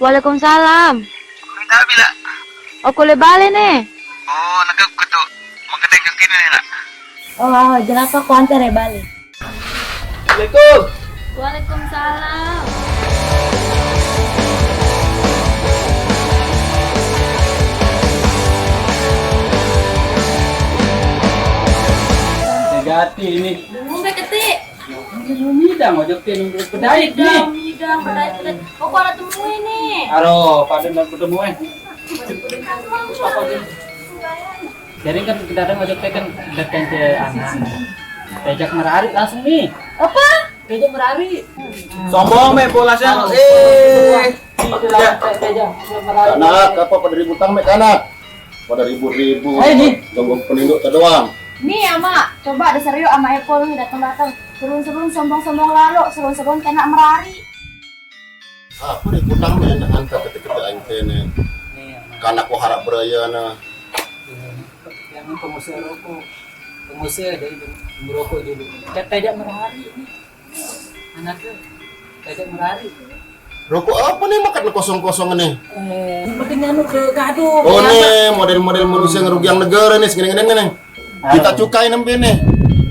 Waalaikumsalam. Minta bila. Aku le bale ne. Oh, nagag ko to. Magkatay kang kinila. Oh, jelas aku antar ya balik. Assalamualaikum. Waalaikumsalam. Negati ini. Mau ketik. Midang ojok tin pedai ni. Midang, pedai. Kok ada temu ini? Aro, pada nak ketemu Jadi kan kita datang ojok teh kan datang ke anak. Tejak merari langsung nih. Apa? Tejak merari. Sombong me polasnya. Tejak merari. Anak, apa pada ribut tang mek anak? Pada ribut-ribut. Ini. Tunggu peninduk doang. Nih ya mak, coba ada serius sama Epol nih datang-datang. Serun-serun sombong-sombong lalu, serun-serun kena merari. Apa ribut tang mek anak angkat ketika aing teh ne. Karena aku harap beraya na. Yang pengusaha rokok. Pengusaha dari merokok dulu. Tejak merari ini. Anaknya tejak merari. Rokok apa nih makan kosong-kosong nih? Makin anu ke gaduh. Oh nih model-model manusia ngerugian negara nih segini-gini nih. Kita cukai nembe nih.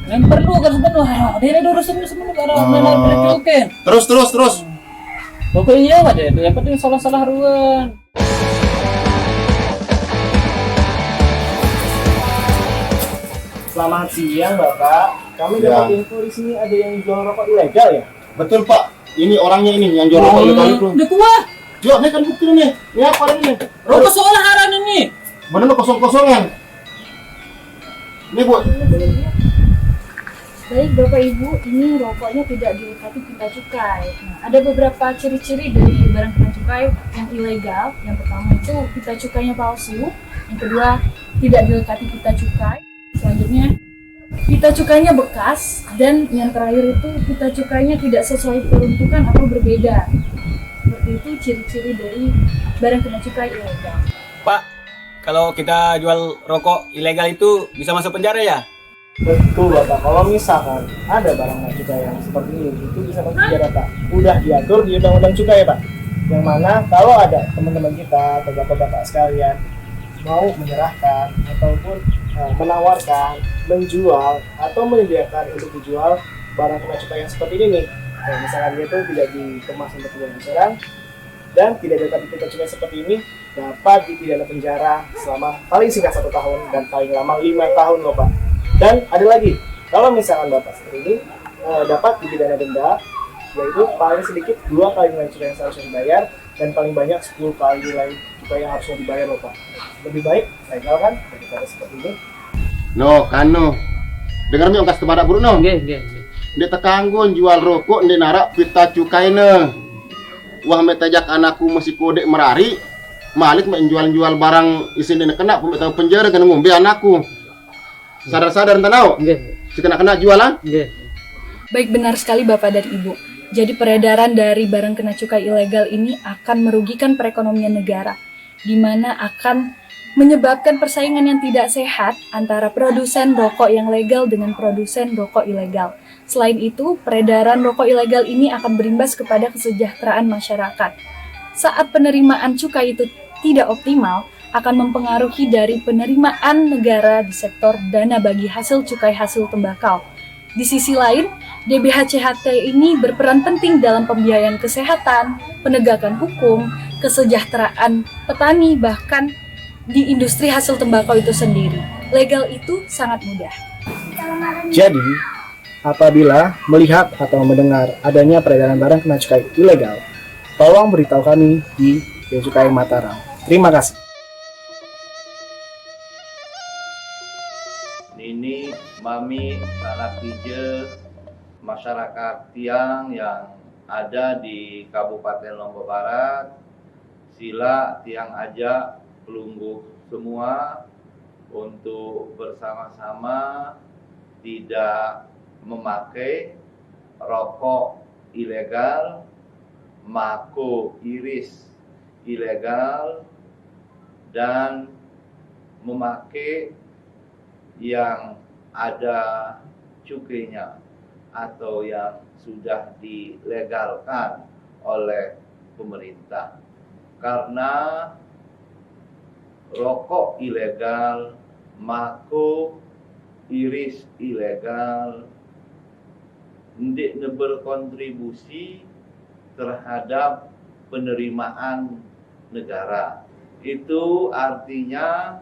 Yang perlu kan sebenarnya. Dia ada urusan sebenarnya kalau mana bercukai. Terus. Pokoknya ada itu. Yang penting salah-salah ruan. Selamat siang Bapak. Kami Ya. dapat info di sini ada yang jual rokok ilegal ya? Betul Pak. Ini orangnya ini yang jual rokok ilegal itu. Udah kuah. Jual nih kan bukti nih. Ini apa ini? Rokok seolah haran ini. Bener lo kosong-kosongan. Ini Bu. Baik Bapak Ibu, ini rokoknya tidak dilengkapi pita cukai. Nah, ada beberapa ciri-ciri dari barang pita cukai yang ilegal. Yang pertama itu pita cukainya palsu. Yang kedua, tidak dilengkapi pita cukai. Selanjutnya, pita cukainya bekas. Dan yang terakhir itu pita cukainya tidak sesuai peruntukan atau berbeda. Seperti itu ciri-ciri dari barang pita cukai ilegal. Pak, kalau kita jual rokok ilegal itu bisa masuk penjara ya? Betul Bapak. Kalau misalkan ada barang pita cukai yang seperti ini, itu bisa masuk penjara Pak. Udah diatur di Undang-Undang Cukai ya Pak. Yang mana kalau ada teman-teman kita atau bapak-bapak sekalian mau menyerahkan ataupun menawarkan, menjual atau menyediakan untuk dijual barang kena cukai yang seperti ini nih. Nah, misalkan dia itu tidak dikemas untuk dijual sekarang dan tidak dilengkapi pita cukai seperti ini, dapat dipidana penjara selama paling singkat 1 tahun dan paling lama 5 tahun loh Pak. Dan ada lagi, kalau misalkan Bapak seperti ini dapat dipidana denda, yaitu paling sedikit 2 kali nilai cukai yang seharusnya dibayar dan paling banyak 10 kali nilai cukai yang harusnya dibayar loh Pak. Lebih baik legal kan daripada seperti ini. No, kano. Dengar mi ongkas kepada buru no. Nggih. Dia tekanggun jual rokok di narak pita cukai ne. Wah metajak anakku masih kode merari. Malik menjual-jual barang isin dina kena pemerintah penjara kena ngombe anakku. Sadar-sadar ente tau? Nggih. Si kena jualan? Nggih. Baik, benar sekali Bapak dan Ibu. Jadi peredaran dari barang kena cukai ilegal ini akan merugikan perekonomian negara, di mana akan menyebabkan persaingan yang tidak sehat antara produsen rokok yang legal dengan produsen rokok ilegal. Selain itu, peredaran rokok ilegal ini akan berimbas kepada kesejahteraan masyarakat. Saat penerimaan cukai itu tidak optimal, akan mempengaruhi dari penerimaan negara di sektor dana bagi hasil cukai hasil tembakau. Di sisi lain, DBHCHT ini berperan penting dalam pembiayaan kesehatan, penegakan hukum, kesejahteraan petani, bahkan di industri hasil tembakau itu sendiri. Legal itu sangat mudah. Jadi, apabila melihat atau mendengar adanya peredaran barang kena cukai ilegal, tolong beritahu kami di Bea Cukai Mataram. Terima kasih. Nini, Mami, anak Pije, masyarakat Tiang yang ada di Kabupaten Lombok Barat, sila Tiang ajak pelungguh semua untuk bersama-sama tidak memakai rokok ilegal, mako iris ilegal, dan memakai yang ada cukainya atau yang sudah dilegalkan oleh pemerintah. karena rokok ilegal, mako iris ilegal, ndik berkontribusi terhadap penerimaan negara. Itu artinya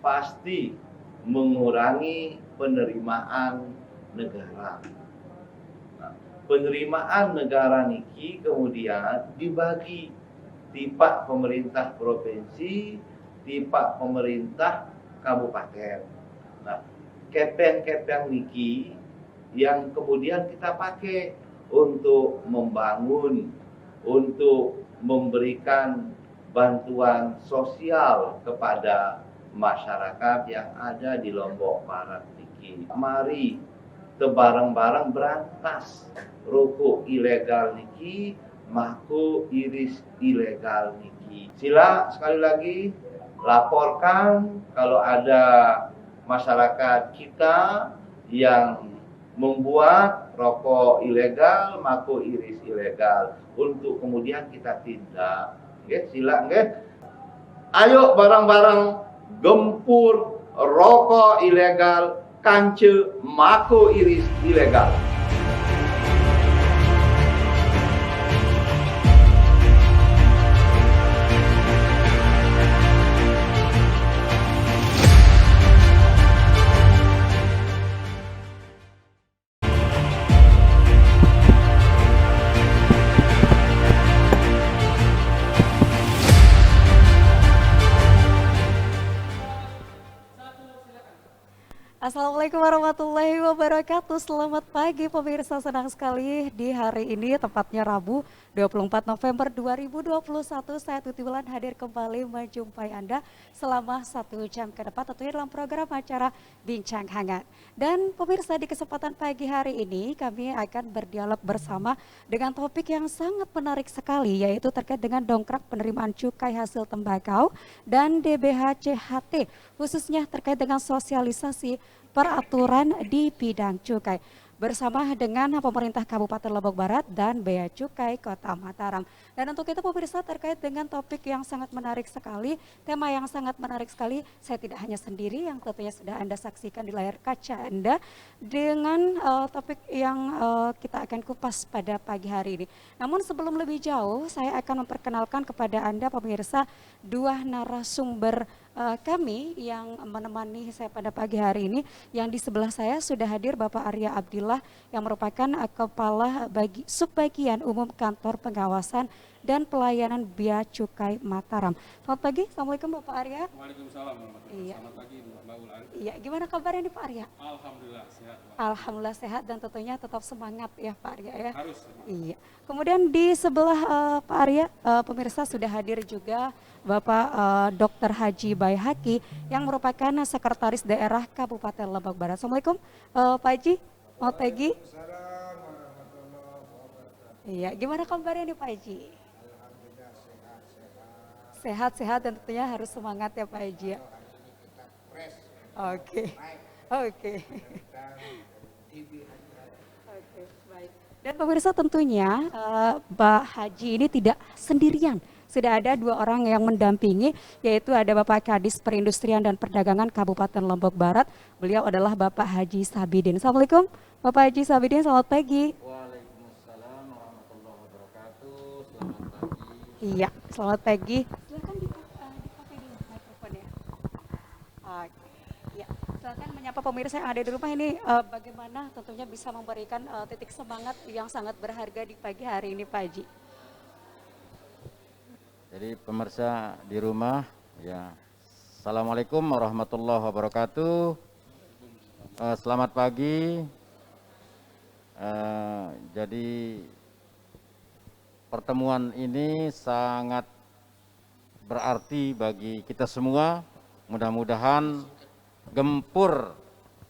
pasti mengurangi penerimaan negara. Nah, penerimaan negara niki kemudian dibagi tipe pemerintah provinsi, tipe pemerintah kabupaten. Nah, kepeng-kepeng niki yang kemudian kita pakai untuk membangun, untuk memberikan bantuan sosial kepada masyarakat yang ada di Lombok Barat niki. Mari bareng-bareng berantas rokok ilegal niki, mako iris ilegal niki. Sila sekali lagi laporkan kalau ada masyarakat kita yang membuat rokok ilegal, mako iris ilegal, untuk kemudian kita tindak. Nggih, sila nggih. Ayo bareng-bareng gempur rokok ilegal, kance mako iris ilegal. Assalamualaikum warahmatullahi wabarakatuh. Selamat pagi pemirsa, senang sekali di hari ini tepatnya Rabu 24 November 2021 saya Tuti Wulan hadir kembali menjumpai Anda selama 1 jam ke depan tentunya dalam program acara Bincang Hangat. Dan pemirsa, di kesempatan pagi hari ini kami akan berdialog bersama dengan topik yang sangat menarik sekali, yaitu terkait dengan dongkrak penerimaan cukai hasil tembakau dan DBH-CHT, khususnya terkait dengan sosialisasi peraturan di bidang cukai bersama dengan pemerintah Kabupaten Lombok Barat dan Bea Cukai Kota Mataram. Dan untuk itu pemirsa, terkait dengan topik yang sangat menarik sekali, tema yang sangat menarik sekali, saya tidak hanya sendiri yang tentunya sudah Anda saksikan di layar kaca Anda dengan topik yang kita akan kupas pada pagi hari ini. Namun sebelum lebih jauh, saya akan memperkenalkan kepada Anda pemirsa dua narasumber kami yang menemani saya pada pagi hari ini. Yang di sebelah saya sudah hadir Bapak Arya Abdillah yang merupakan Kepala Subbagian Umum Kantor Pengawasan dan Pelayanan Bea Cukai Mataram. Selamat pagi, Assalamualaikum Bapak Arya. Waalaikumsalam warahmatullahi. Iya. Selamat pagi Mbak Ulan. Iya, gimana kabarnya nih Pak Arya? Alhamdulillah sehat. Pak. Alhamdulillah sehat dan tentunya tetap semangat ya Pak Arya ya. Harus. Iya. Kemudian di sebelah Pak Arya, pemirsa sudah hadir juga Bapak Dr. Haji Baihaqi yang merupakan Sekretaris Daerah Kabupaten Lombok Barat. Assalamualaikum Pak Haji, Mau Tegi. Iya, gimana kabarnya nih Pak Haji? Sehat-sehat dan tentunya harus semangat ya Pak Haji ya. Oke. Oke, baik. Dan pemirsa tentunya Pak Haji ini tidak sendirian. Sudah ada dua orang yang mendampingi, yaitu ada Bapak Kadis Perindustrian dan Perdagangan Kabupaten Lombok Barat. Beliau adalah Bapak Haji Sabidin. Assalamualaikum Bapak Haji Sabidin, selamat pagi. Waalaikumsalam warahmatullahi wabarakatuh. Selamat pagi. Iya, selamat pagi. Silakan dipakai dulu mikrofonnya. Oke. Ya, silakan menyapa pemirsa yang ada di rumah ini, bagaimana tentunya bisa memberikan titik semangat yang sangat berharga di pagi hari ini Pak Haji. Jadi pemirsa di rumah, ya, Assalamualaikum warahmatullahi wabarakatuh. Selamat pagi. Jadi pertemuan ini sangat berarti bagi kita semua. Mudah-mudahan gempur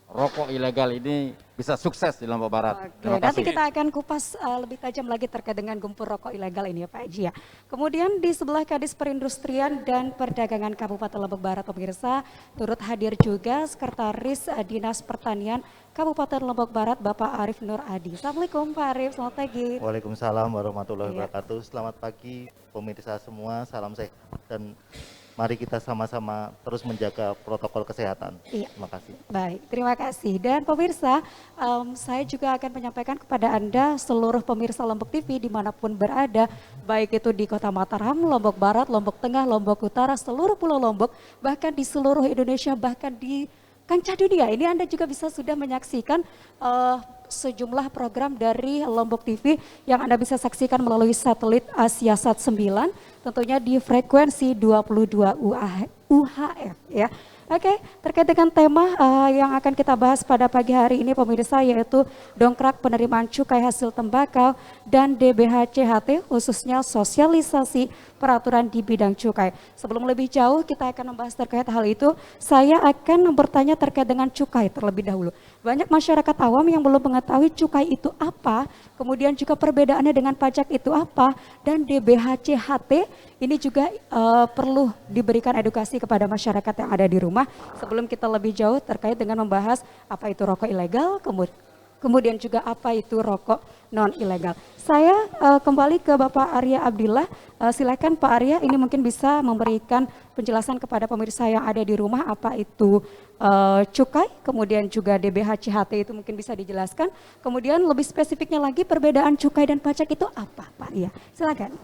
rokok ilegal ini bisa sukses di Lombok Barat. Oke, Terima nanti kasih. kita akan kupas lebih tajam lagi terkait dengan gempur rokok ilegal ini ya Pak Haji ya. Kemudian di sebelah Kadis Perindustrian dan Perdagangan Kabupaten Lombok Barat pemirsa, turut hadir juga Sekretaris Dinas Pertanian Kabupaten Lombok Barat Bapak Arif Nur Adi. Assalamualaikum Pak Arif, selamat pagi. Waalaikumsalam warahmatullahi Iya. wabarakatuh. Selamat pagi pemirsa semua, salam sehat dan mari kita sama-sama terus menjaga protokol kesehatan. Iya. Terima kasih. Baik, terima kasih. Dan pemirsa, saya juga akan menyampaikan kepada Anda seluruh pemirsa Lombok TV dimanapun berada, baik itu di Kota Mataram, Lombok Barat, Lombok Tengah, Lombok Utara, seluruh Pulau Lombok, bahkan di seluruh Indonesia, bahkan di kancah dunia. Ini Anda juga bisa sudah menyaksikan sejumlah program dari Lombok TV yang Anda bisa saksikan melalui satelit Asiasat 9, tentunya di frekuensi 22 UHF ya. Oke, terkait dengan tema yang akan kita bahas pada pagi hari ini pemirsa, yaitu dongkrak penerimaan cukai hasil tembakau dan DBHCHT, khususnya sosialisasi peraturan di bidang cukai. Sebelum lebih jauh kita akan membahas terkait hal itu, saya akan bertanya terkait dengan cukai terlebih dahulu. Banyak masyarakat awam yang belum mengetahui cukai itu apa, kemudian juga perbedaannya dengan pajak itu apa, dan DBHCHT ini juga perlu diberikan edukasi kepada masyarakat yang ada di rumah sebelum kita lebih jauh terkait dengan membahas apa itu rokok ilegal, kemudian juga apa itu rokok non ilegal. Saya kembali ke Bapak Arya Abdillah. Silakan Pak Arya, ini mungkin bisa memberikan penjelasan kepada pemirsa yang ada di rumah apa itu cukai, kemudian juga DBHCHT itu mungkin bisa dijelaskan. Kemudian lebih spesifiknya lagi perbedaan cukai dan pajak itu apa Pak Arya? Silakan.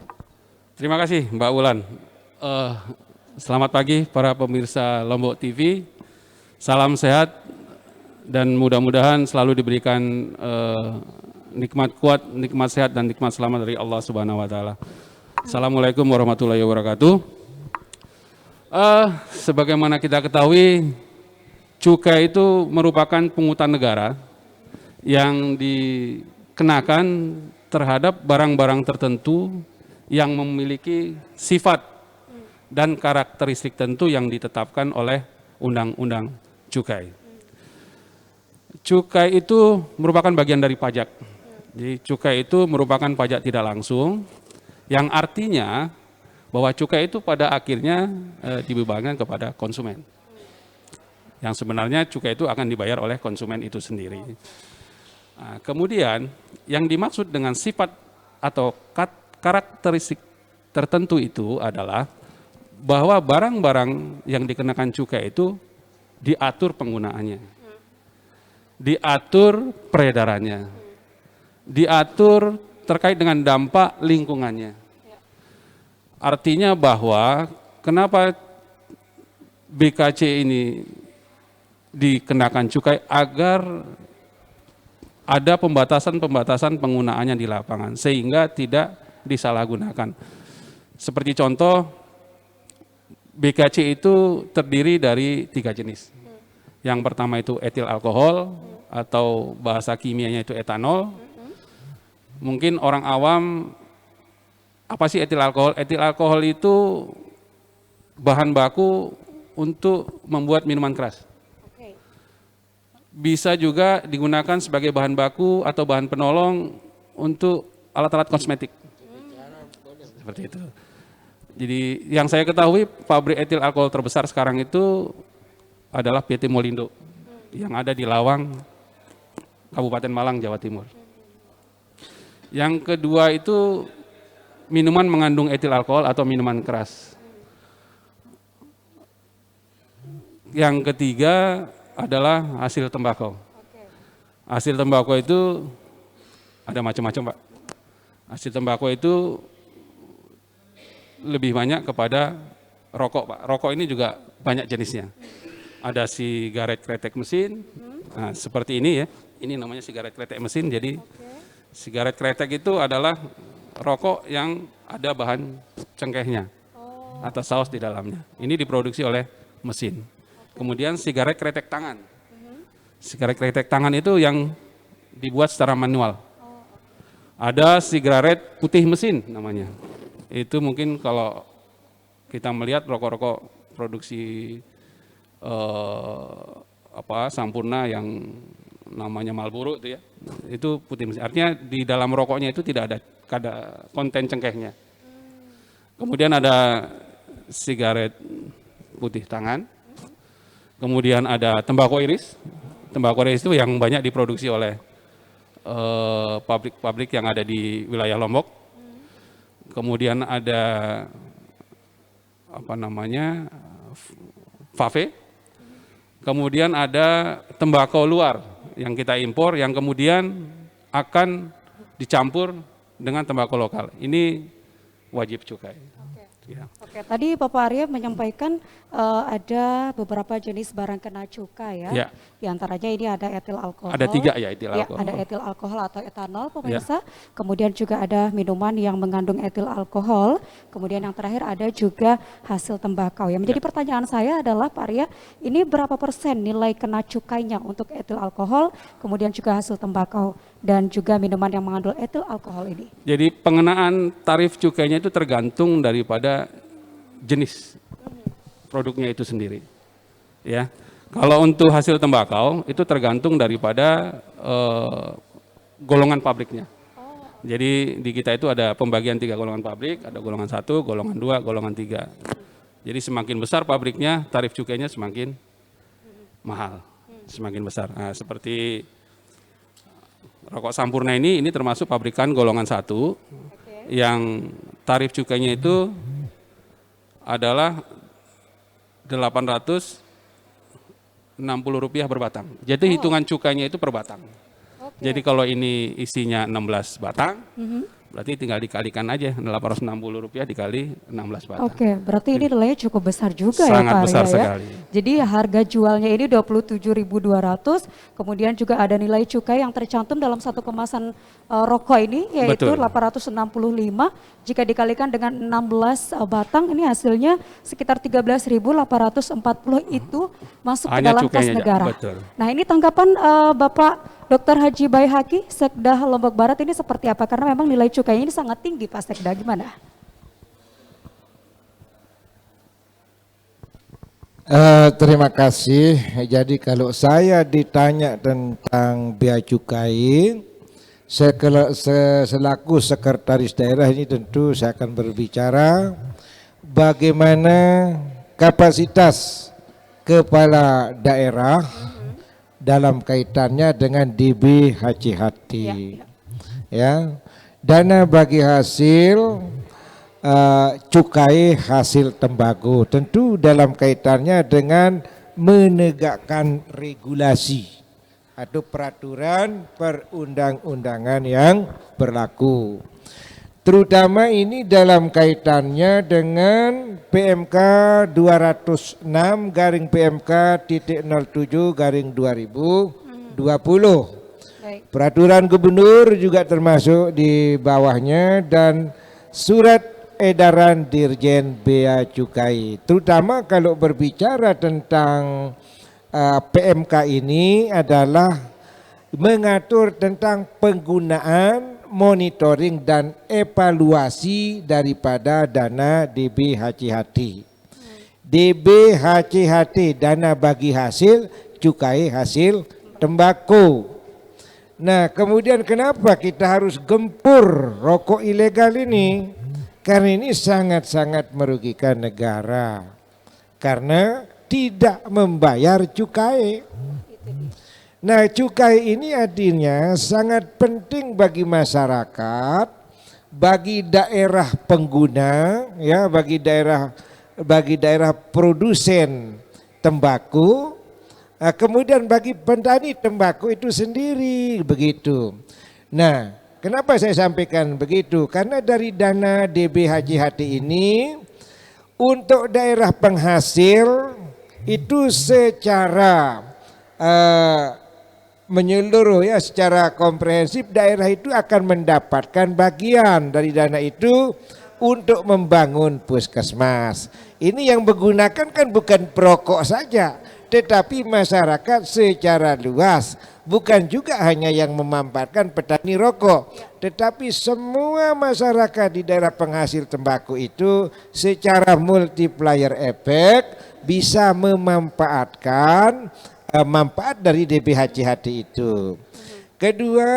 Terima kasih Mbak Wulan. Selamat pagi para pemirsa Lombok TV. Salam sehat dan mudah-mudahan selalu diberikan nikmat kuat, nikmat sehat dan nikmat selamat dari Allah Subhanahu wa taala. Assalamualaikum warahmatullahi wabarakatuh. Sebagaimana kita ketahui, cukai itu merupakan pungutan negara yang dikenakan terhadap barang-barang tertentu yang memiliki sifat dan karakteristik tentu yang ditetapkan oleh Undang-Undang Cukai. Cukai itu merupakan bagian dari pajak. Jadi cukai itu merupakan pajak tidak langsung, yang artinya bahwa cukai itu pada akhirnya dibebankan kepada konsumen. Yang sebenarnya cukai itu akan dibayar oleh konsumen itu sendiri. Nah, kemudian yang dimaksud dengan sifat atau karakteristik tertentu itu adalah bahwa barang-barang yang dikenakan cukai itu diatur penggunaannya, diatur peredarannya, diatur terkait dengan dampak lingkungannya. Artinya bahwa kenapa BKC ini dikenakan cukai agar ada pembatasan-pembatasan penggunaannya di lapangan sehingga tidak disalahgunakan. Seperti contoh, BKC itu terdiri dari 3 jenis. Yang pertama itu etil alkohol atau bahasa kimianya itu etanol. Mungkin orang awam, apa sih etil alkohol? Etil alkohol itu bahan baku untuk membuat minuman keras. Bisa juga digunakan sebagai bahan baku atau bahan penolong untuk alat-alat kosmetik. Seperti itu. Jadi yang saya ketahui pabrik etil alkohol terbesar sekarang itu adalah PT Molindo yang ada di Lawang, Kabupaten Malang, Jawa Timur. Yang kedua itu minuman mengandung etil alkohol atau minuman keras. Yang ketiga adalah hasil tembakau. Hasil tembakau itu ada macam-macam, Pak. Hasil tembakau itu lebih banyak kepada rokok, Pak. Rokok ini juga banyak jenisnya. Ada sigaret kretek mesin, nah, seperti ini ya. Ini namanya sigaret kretek mesin. Jadi sigaret kretek itu adalah rokok yang ada bahan cengkehnya atau saus di dalamnya. Ini diproduksi oleh mesin. Kemudian sigaret kretek tangan. Sigaret kretek tangan itu yang dibuat secara manual. Ada sigaret putih mesin namanya. Itu mungkin kalau kita melihat rokok-rokok produksi Sampurna yang namanya Marlboro itu ya. Itu putih mesin. Artinya di dalam rokoknya itu tidak ada konten cengkehnya. Kemudian ada sigaret putih tangan. Kemudian ada tembakau iris. Tembakau iris itu yang banyak diproduksi oleh pabrik-pabrik yang ada di wilayah Lombok. Kemudian ada vape. Kemudian ada tembakau luar yang kita impor yang kemudian akan dicampur dengan tembakau lokal. Ini wajib cukai. Ya. Oke, tadi Bapak Arya menyampaikan ada beberapa jenis barang kena cukai ya. Ya. Di antaranya ini ada etil alkohol. Ada 3 ya etil alkohol. Ada etil alkohol atau etanol pemirsa. Kemudian juga ada minuman yang mengandung etil alkohol. Kemudian yang terakhir ada juga hasil tembakau. Yang menjadi pertanyaan saya adalah Pak Arya, ini berapa persen nilai kena cukainya untuk etil alkohol, kemudian juga hasil tembakau dan juga minuman yang mengandung etil alkohol ini? Jadi pengenaan tarif cukainya itu tergantung daripada jenis produknya itu sendiri. Ya. Kalau untuk hasil tembakau itu tergantung daripada golongan pabriknya. Jadi di kita itu ada pembagian 3 golongan pabrik, ada golongan 1, golongan 2, golongan 3. Jadi semakin besar pabriknya, tarif cukainya semakin mahal, semakin besar. Nah, seperti rokok Sampurna ini termasuk pabrikan golongan 1 yang tarif cukainya itu adalah Rp860 per batang. Jadi hitungan cukainya itu per batang. Jadi kalau ini isinya 16 batang, berarti tinggal dikalikan aja Rp860 dikali 16 batang. Oke, berarti ini nilainya cukup besar juga sangat ya Pak besar Arya, sekali. Ya? Jadi harga jualnya ini 27.200, kemudian juga ada nilai cukai yang tercantum dalam satu kemasan rokok ini yaitu Betul. 865. Jika dikalikan dengan 16 batang ini hasilnya sekitar 13.840 itu masuk ke Hanya dalam kas cukainya, negara. betul. Nah, ini tanggapan Bapak Dr. Haji Baihaqi, Sekda Lombok Barat ini seperti apa? Karena memang nilai cukainya ini sangat tinggi Pak Sekda, gimana? Terima kasih. Jadi kalau saya ditanya tentang bea cukai, selaku sekretaris daerah ini tentu saya akan berbicara bagaimana kapasitas kepala daerah dalam kaitannya dengan DBHCHT. Ya, dana bagi hasil cukai hasil tembakau tentu dalam kaitannya dengan menegakkan regulasi atau peraturan perundang-undangan yang berlaku. Terutama ini dalam kaitannya dengan PMK 206/PMK.07/2020. Peraturan gubernur juga termasuk di bawahnya dan surat edaran Dirjen Bea Cukai. Terutama kalau berbicara tentang PMK ini adalah mengatur tentang penggunaan, monitoring dan evaluasi daripada dana DBHCHT. DBHCHT, dana bagi hasil cukai hasil tembakau. Nah, kemudian kenapa kita harus gempur rokok ilegal ini? Karena ini sangat-sangat merugikan negara. Karena tidak membayar cukai. Nah, cukai ini artinya sangat penting bagi masyarakat, bagi daerah pengguna, ya, bagi daerah produsen tembakau, kemudian bagi petani tembakau itu sendiri begitu. Nah, kenapa saya sampaikan begitu? Karena dari dana DBHCHT ini untuk daerah penghasil itu secara menyeluruh, ya, secara komprehensif daerah itu akan mendapatkan bagian dari dana itu untuk membangun puskesmas. Ini yang menggunakan kan bukan perokok saja, tetapi masyarakat secara luas. Bukan juga hanya yang memanfaatkan petani rokok, tetapi semua masyarakat di daerah penghasil tembakau itu secara multiplier effect bisa memanfaatkan manfaat dari DBHCHD itu. Kedua,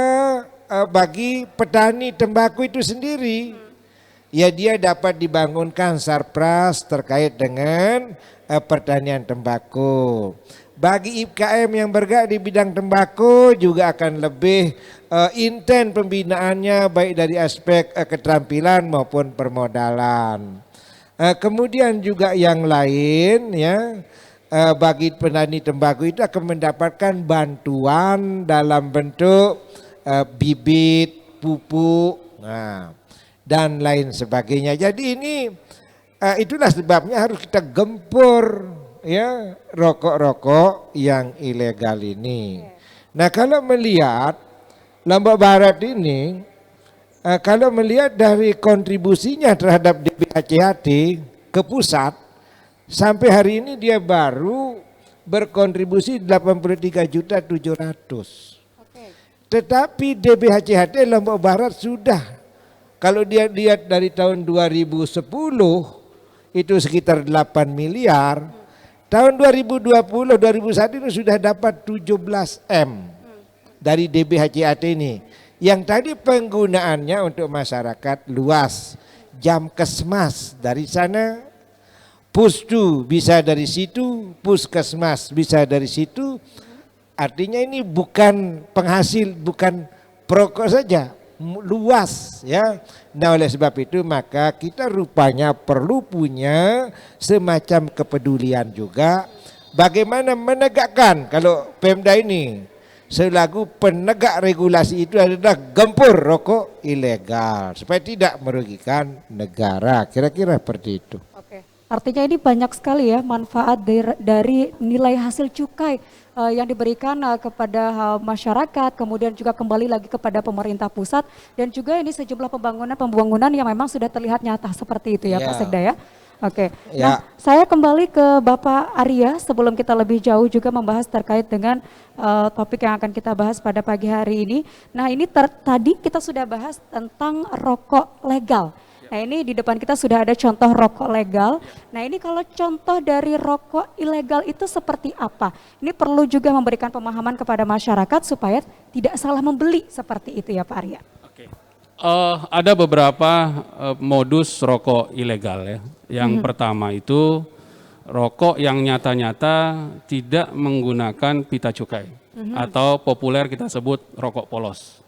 bagi petani tembakau itu sendiri, ya dia dapat dibangunkan sarpras terkait dengan pertanian tembakau. Bagi IKM yang bergerak di bidang tembakau juga akan lebih intens pembinaannya baik dari aspek keterampilan maupun permodalan. Kemudian juga yang lain ya, bagi petani tembakau itu akan mendapatkan bantuan dalam bentuk bibit, pupuk, dan lain sebagainya. Jadi ini itulah sebabnya harus kita gempur ya rokok-rokok yang ilegal ini. Nah, kalau melihat Lombok Barat ini, kalau melihat dari kontribusinya terhadap DBHCHD ke pusat, sampai hari ini dia baru berkontribusi 83.700.000. Tetapi DBHCHD Lombok Barat sudah, kalau dia lihat dari tahun 2010 itu sekitar 8 miliar, tahun 2020-2021 ini sudah dapat 17 M dari DBHCHD ini. Yang tadi penggunaannya untuk masyarakat luas, Jamkesmas dari sana, Pusdu bisa dari situ, Puskesmas bisa dari situ. Artinya ini bukan penghasil, bukan perokok saja, luas ya. Nah, oleh sebab itu maka kita rupanya perlu punya semacam kepedulian juga bagaimana menegakkan. Kalau Pemda ini selaku penegak regulasi itu adalah gempur rokok ilegal supaya tidak merugikan negara, kira-kira seperti itu. Artinya ini banyak sekali ya manfaat dari nilai hasil cukai yang diberikan kepada masyarakat, kemudian juga kembali lagi kepada pemerintah pusat, dan juga ini sejumlah pembangunan yang memang sudah terlihat nyata seperti itu ya Pak Sekda ya. Oke, nah saya kembali ke Bapak Arya sebelum kita lebih jauh juga membahas terkait dengan topik yang akan kita bahas pada pagi hari ini. Nah ini tadi kita sudah bahas tentang rokok legal. Nah ini di depan kita sudah ada contoh rokok legal. Nah ini kalau contoh dari rokok ilegal itu seperti apa? Ini perlu juga memberikan pemahaman kepada masyarakat supaya tidak salah membeli seperti itu ya Pak Arya. Ada beberapa modus rokok ilegal ya. Yang pertama itu rokok yang nyata-nyata tidak menggunakan pita cukai atau populer kita sebut rokok polos.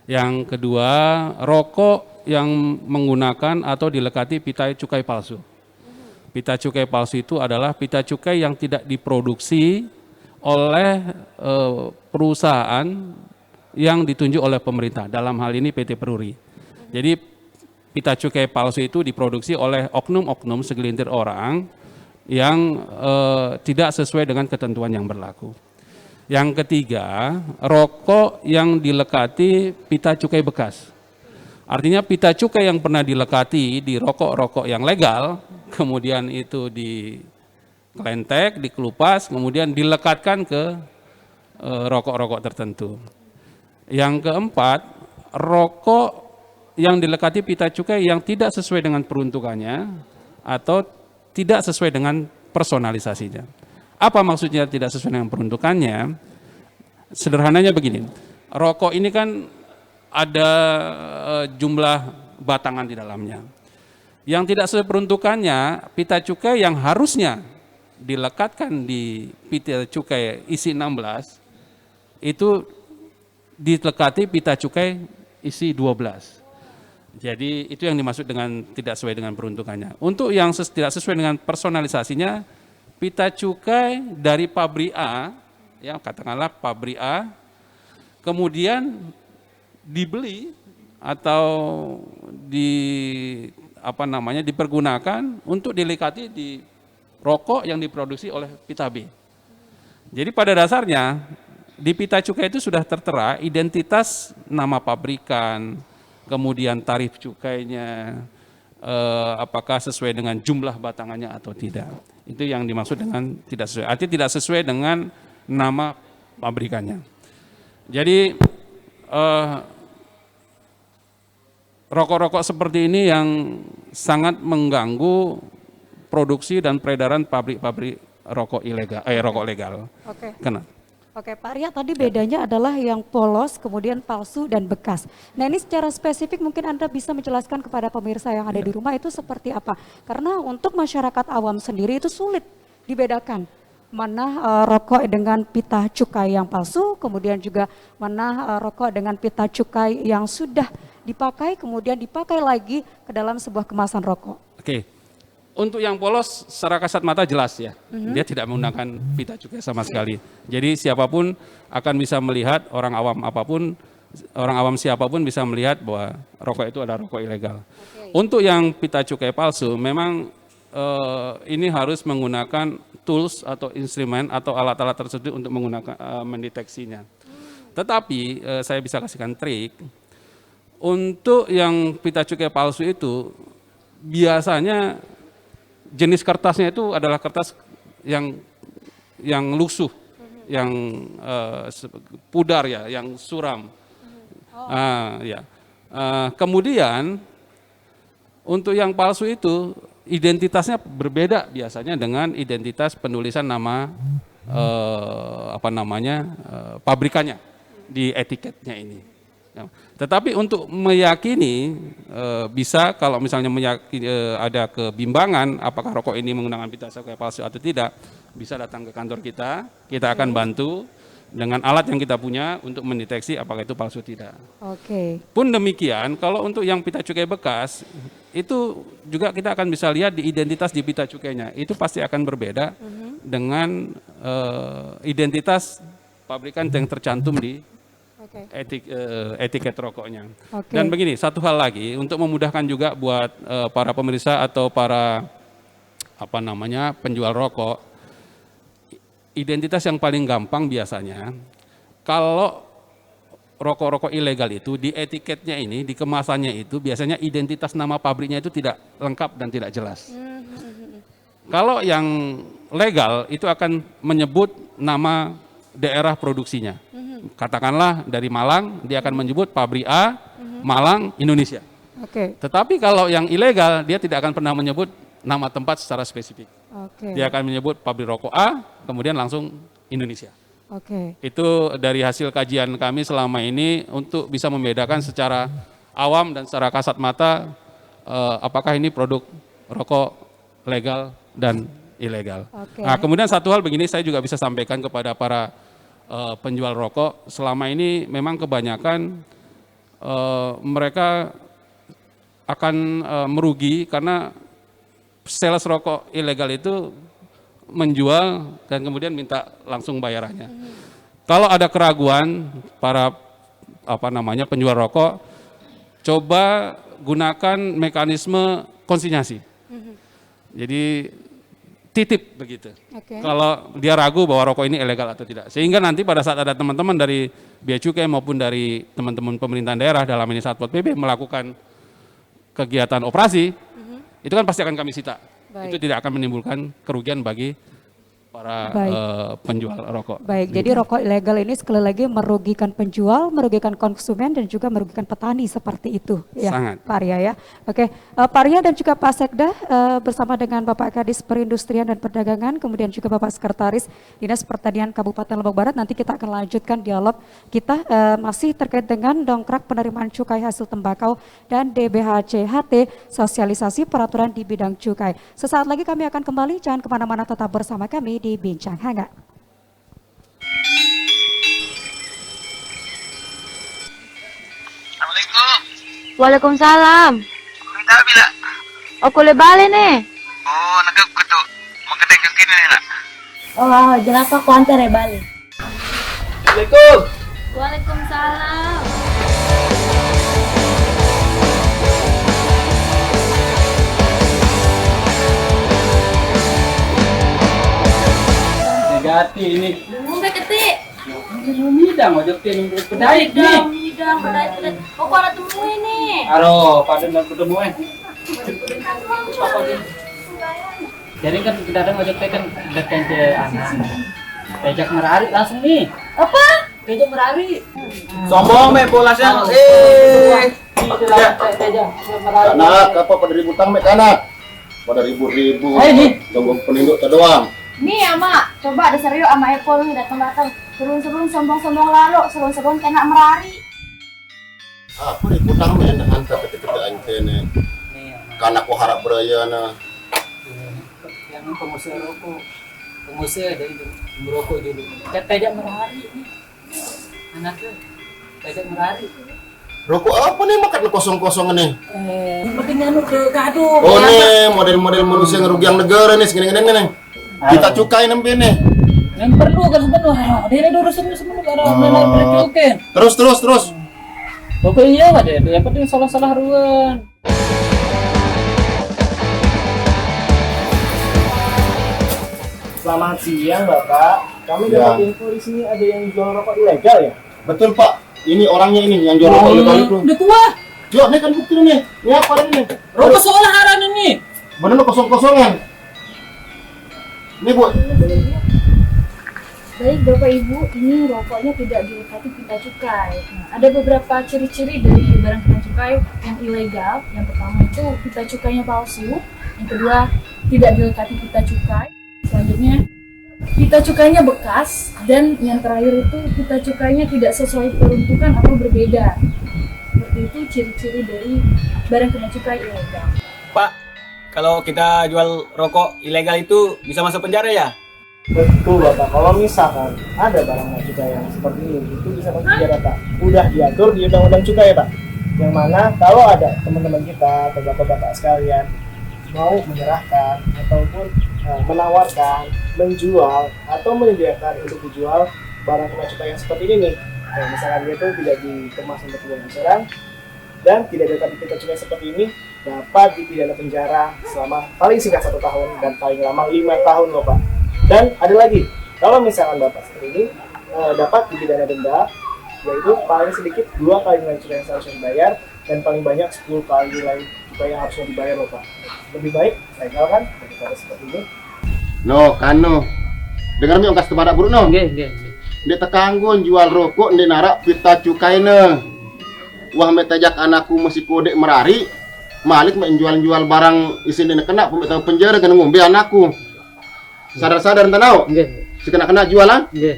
Yang kedua, rokok yang menggunakan atau dilekati pita cukai palsu. Pita cukai palsu itu adalah pita cukai yang tidak diproduksi oleh perusahaan yang ditunjuk oleh pemerintah, dalam hal ini PT Peruri. Jadi pita cukai palsu itu diproduksi oleh oknum-oknum segelintir orang yang tidak sesuai dengan ketentuan yang berlaku. Yang ketiga, rokok yang dilekati pita cukai bekas. Artinya pita cukai yang pernah dilekati di rokok-rokok yang legal, kemudian itu dikelentek, dikelupas, kemudian dilekatkan ke rokok-rokok tertentu. Yang keempat, rokok yang dilekati pita cukai yang tidak sesuai dengan peruntukannya atau tidak sesuai dengan personalisasinya. Apa maksudnya tidak sesuai dengan peruntukannya? Sederhananya begini, rokok ini kan ada jumlah batangan di dalamnya. Yang tidak sesuai peruntukannya, pita cukai yang harusnya dilekatkan di pita cukai isi 16, itu dilekati pita cukai isi 12. Jadi itu yang dimaksud dengan tidak sesuai dengan peruntukannya. Untuk yang tidak sesuai dengan personalisasinya, pita cukai dari pabrik A, ya katakanlah pabrik A, kemudian dibeli atau dipergunakan untuk dilekati di rokok yang diproduksi oleh pita B. Jadi pada dasarnya di pita cukai itu sudah tertera identitas nama pabrikan, kemudian tarif cukainya, apakah sesuai dengan jumlah batangannya atau tidak. Itu yang dimaksud dengan tidak sesuai. Artinya tidak sesuai dengan nama pabrikannya. Jadi rokok-rokok seperti ini yang sangat mengganggu produksi dan peredaran pabrik-pabrik rokok legal. Oke. Kenapa? Oke, Pak Arya, tadi bedanya adalah yang polos, kemudian palsu dan bekas. Nah, ini secara spesifik mungkin Anda bisa menjelaskan kepada pemirsa yang ada di rumah itu seperti apa? Karena untuk masyarakat awam sendiri itu sulit dibedakan mana rokok dengan pita cukai yang palsu, kemudian juga mana rokok dengan pita cukai yang sudah dipakai, kemudian dipakai lagi ke dalam sebuah kemasan rokok. Oke. Untuk yang polos secara kasat mata jelas ya, dia tidak menggunakan pita cukai sama sekali. Jadi siapapun akan bisa melihat, orang awam siapapun bisa melihat bahwa rokok itu adalah rokok ilegal. Untuk yang pita cukai palsu, memang ini harus menggunakan tools atau instrumen atau alat-alat tersebut untuk menggunakan mendeteksinya. Tetapi saya bisa kasihkan trik. Untuk yang pita cukai palsu itu biasanya jenis kertasnya itu adalah kertas yang lusuh, yang pudar ya, yang suram. Kemudian untuk yang palsu itu identitasnya berbeda biasanya dengan identitas penulisan nama pabrikannya di etiketnya ini. Tetapi untuk meyakini bisa kalau misalnya meyakini ada kebimbangan apakah rokok ini menggunakan pita cukai palsu atau tidak, bisa datang ke kantor kita akan bantu dengan alat yang kita punya untuk mendeteksi apakah itu palsu tidak. Oke. Pun demikian kalau untuk yang pita cukai bekas itu juga kita akan bisa lihat di identitas di pita cukainya itu pasti akan berbeda dengan identitas pabrikan yang tercantum di etiket rokoknya. Dan begini, satu hal lagi untuk memudahkan juga buat para pemirsa atau para penjual rokok, identitas yang paling gampang biasanya kalau rokok-rokok ilegal itu di etiketnya ini, di kemasannya itu biasanya identitas nama pabriknya itu tidak lengkap dan tidak jelas. Kalau yang legal itu akan menyebut nama daerah produksinya. Katakanlah dari Malang, dia akan menyebut pabrik A, Malang, Indonesia. Tetapi kalau yang ilegal, dia tidak akan pernah menyebut nama tempat secara spesifik. Dia akan menyebut pabrik rokok A, kemudian langsung Indonesia. Itu dari hasil kajian kami selama ini untuk bisa membedakan secara awam dan secara kasat mata apakah ini produk rokok legal dan ilegal. Nah, kemudian satu hal begini saya juga bisa sampaikan kepada para penjual rokok, selama ini memang kebanyakan mereka akan merugi karena sales rokok ilegal itu menjual dan kemudian minta langsung bayarannya. Kalau ada keraguan para penjual rokok, coba gunakan mekanisme konsinyasi. Jadi titip begitu. Kalau dia ragu bahwa rokok ini ilegal atau tidak. Sehingga nanti pada saat ada teman-teman dari Bea Cukai maupun dari teman-teman pemerintahan daerah dalam ini Satpol PP melakukan kegiatan operasi, itu kan pasti akan kami sita. Itu tidak akan menimbulkan kerugian bagi para penjual rokok. Jadi rokok ilegal ini sekali lagi merugikan penjual, merugikan konsumen dan juga merugikan petani seperti itu. Ya, sangat. Pak Arya ya. Pak Arya dan juga Pak Sekda bersama dengan Bapak Kadis Perindustrian dan Perdagangan, kemudian juga Bapak Sekretaris Dinas Pertanian Kabupaten Lombok Barat. Nanti kita akan lanjutkan dialog kita masih terkait dengan dongkrak penerimaan cukai hasil tembakau dan DBHC-HT, sosialisasi peraturan di bidang cukai. Sesaat lagi kami akan kembali, jangan kemana-mana, tetap bersama kami di Bincang Hangat. Assalamualaikum. Waalaikumsalam. Minta bila? Aku lebale nih. Oh, nak kutu. Mengkedek ke kini nih nak. Oh, jelas aku antar ya balik. Assalamualaikum. Waalaikumsalam. Negati ini. Ngombe ketik. Midang ojok tin pedai ni. Midang pedai. Kok ada temu ini? Aro, pada nak ketemu Jadi kan kita ada ojok teh kan datang ke anak. Tejak merari langsung nih. Apa? Tejak merari. Sombong me polasnya. Anak apa pada ribut tang mek anak. Pada ribut-ribut. Tunggu peninduk doang. Nih ya mak, coba ada serius sama Apple nih datang-datang. Serun-serun sombong-sombong lalu, serun-serun kena merari. Apa nih utang men hantar ketika antene. Karena aku harap beraya na. Yang pengusaha rokok, pengusaha dari merokok dulu. Tidak merari ini, anaknya tidak merari. Rokok apa nih makan kosong-kosong nih? Penting anu ke gaduh. Oh nih model-model manusia ngerugian negara nih segini-gini nih. Kita cukai nembe nih. Yang perlu kan sebenarnya, dia ada urusan sebenarnya ada menaik bercukai. Terus. Pokoknya ada, yang penting salah-salah ruan. Selamat siang Bapak. Kami Ya. dapat info di sini ada yang jual rokok ilegal ya? Betul Pak. Ini orangnya ini yang jual rokok ilegal itu. Udah tua. Yuk, ini kan bukti nih. Ini apa ini? Rokok seolah haram ini. Bener lo kosong-kosongan. Ini Bu. Baik Bapak Ibu, ini rokoknya tidak dilekati pita cukai. Nah, ada beberapa ciri-ciri dari barang kena cukai yang ilegal. Yang pertama itu pita cukainya palsu. Yang kedua, tidak dilekati pita cukai. Selanjutnya, pita cukainya bekas. Dan yang terakhir itu pita cukainya tidak sesuai peruntukan atau berbeda. Seperti itu ciri-ciri dari barang kena cukai ilegal. Pak, kalau kita jual rokok ilegal itu bisa masuk penjara ya? Betul Bapak, kalau misalkan ada barang kena cukai yang seperti ini, itu bisa masuk penjara Pak. Udah diatur di Undang-Undang Cukai Pak. Yang mana kalau ada teman-teman kita atau bapak-bapak sekalian mau menyerahkan ataupun menawarkan, menjual atau menyediakan untuk dijual barang kena cukai yang seperti ini nih. Nah, misalkan dia itu tidak dikemas untuk dijual sekarang dan tidak ada pita cukai seperti ini, dapat dipidana penjara selama paling singkat 1 tahun dan paling lama 5 tahun loh Pak. Dan ada lagi, kalau misalkan Bapak seperti ini dapat dipidana denda, yaitu paling sedikit 2 kali nilai cukai yang seharusnya dibayar dan paling banyak 10 kali nilai cukai yang harusnya dibayar loh Pak. Lebih baik legal kan daripada seperti ini. No, kano. Dengar mi ongkas kepada buruk no. Nggih. Dia tekanggun jual rokok di narak pita cukai ne. Wah metajak anakku masih kode merari. Malik menjual-jual barang isin ini kena pemerintah penjara kena ngombe anakku. Sadar-sadar ente tahu? Nggih. Si kena jualan? Nggih.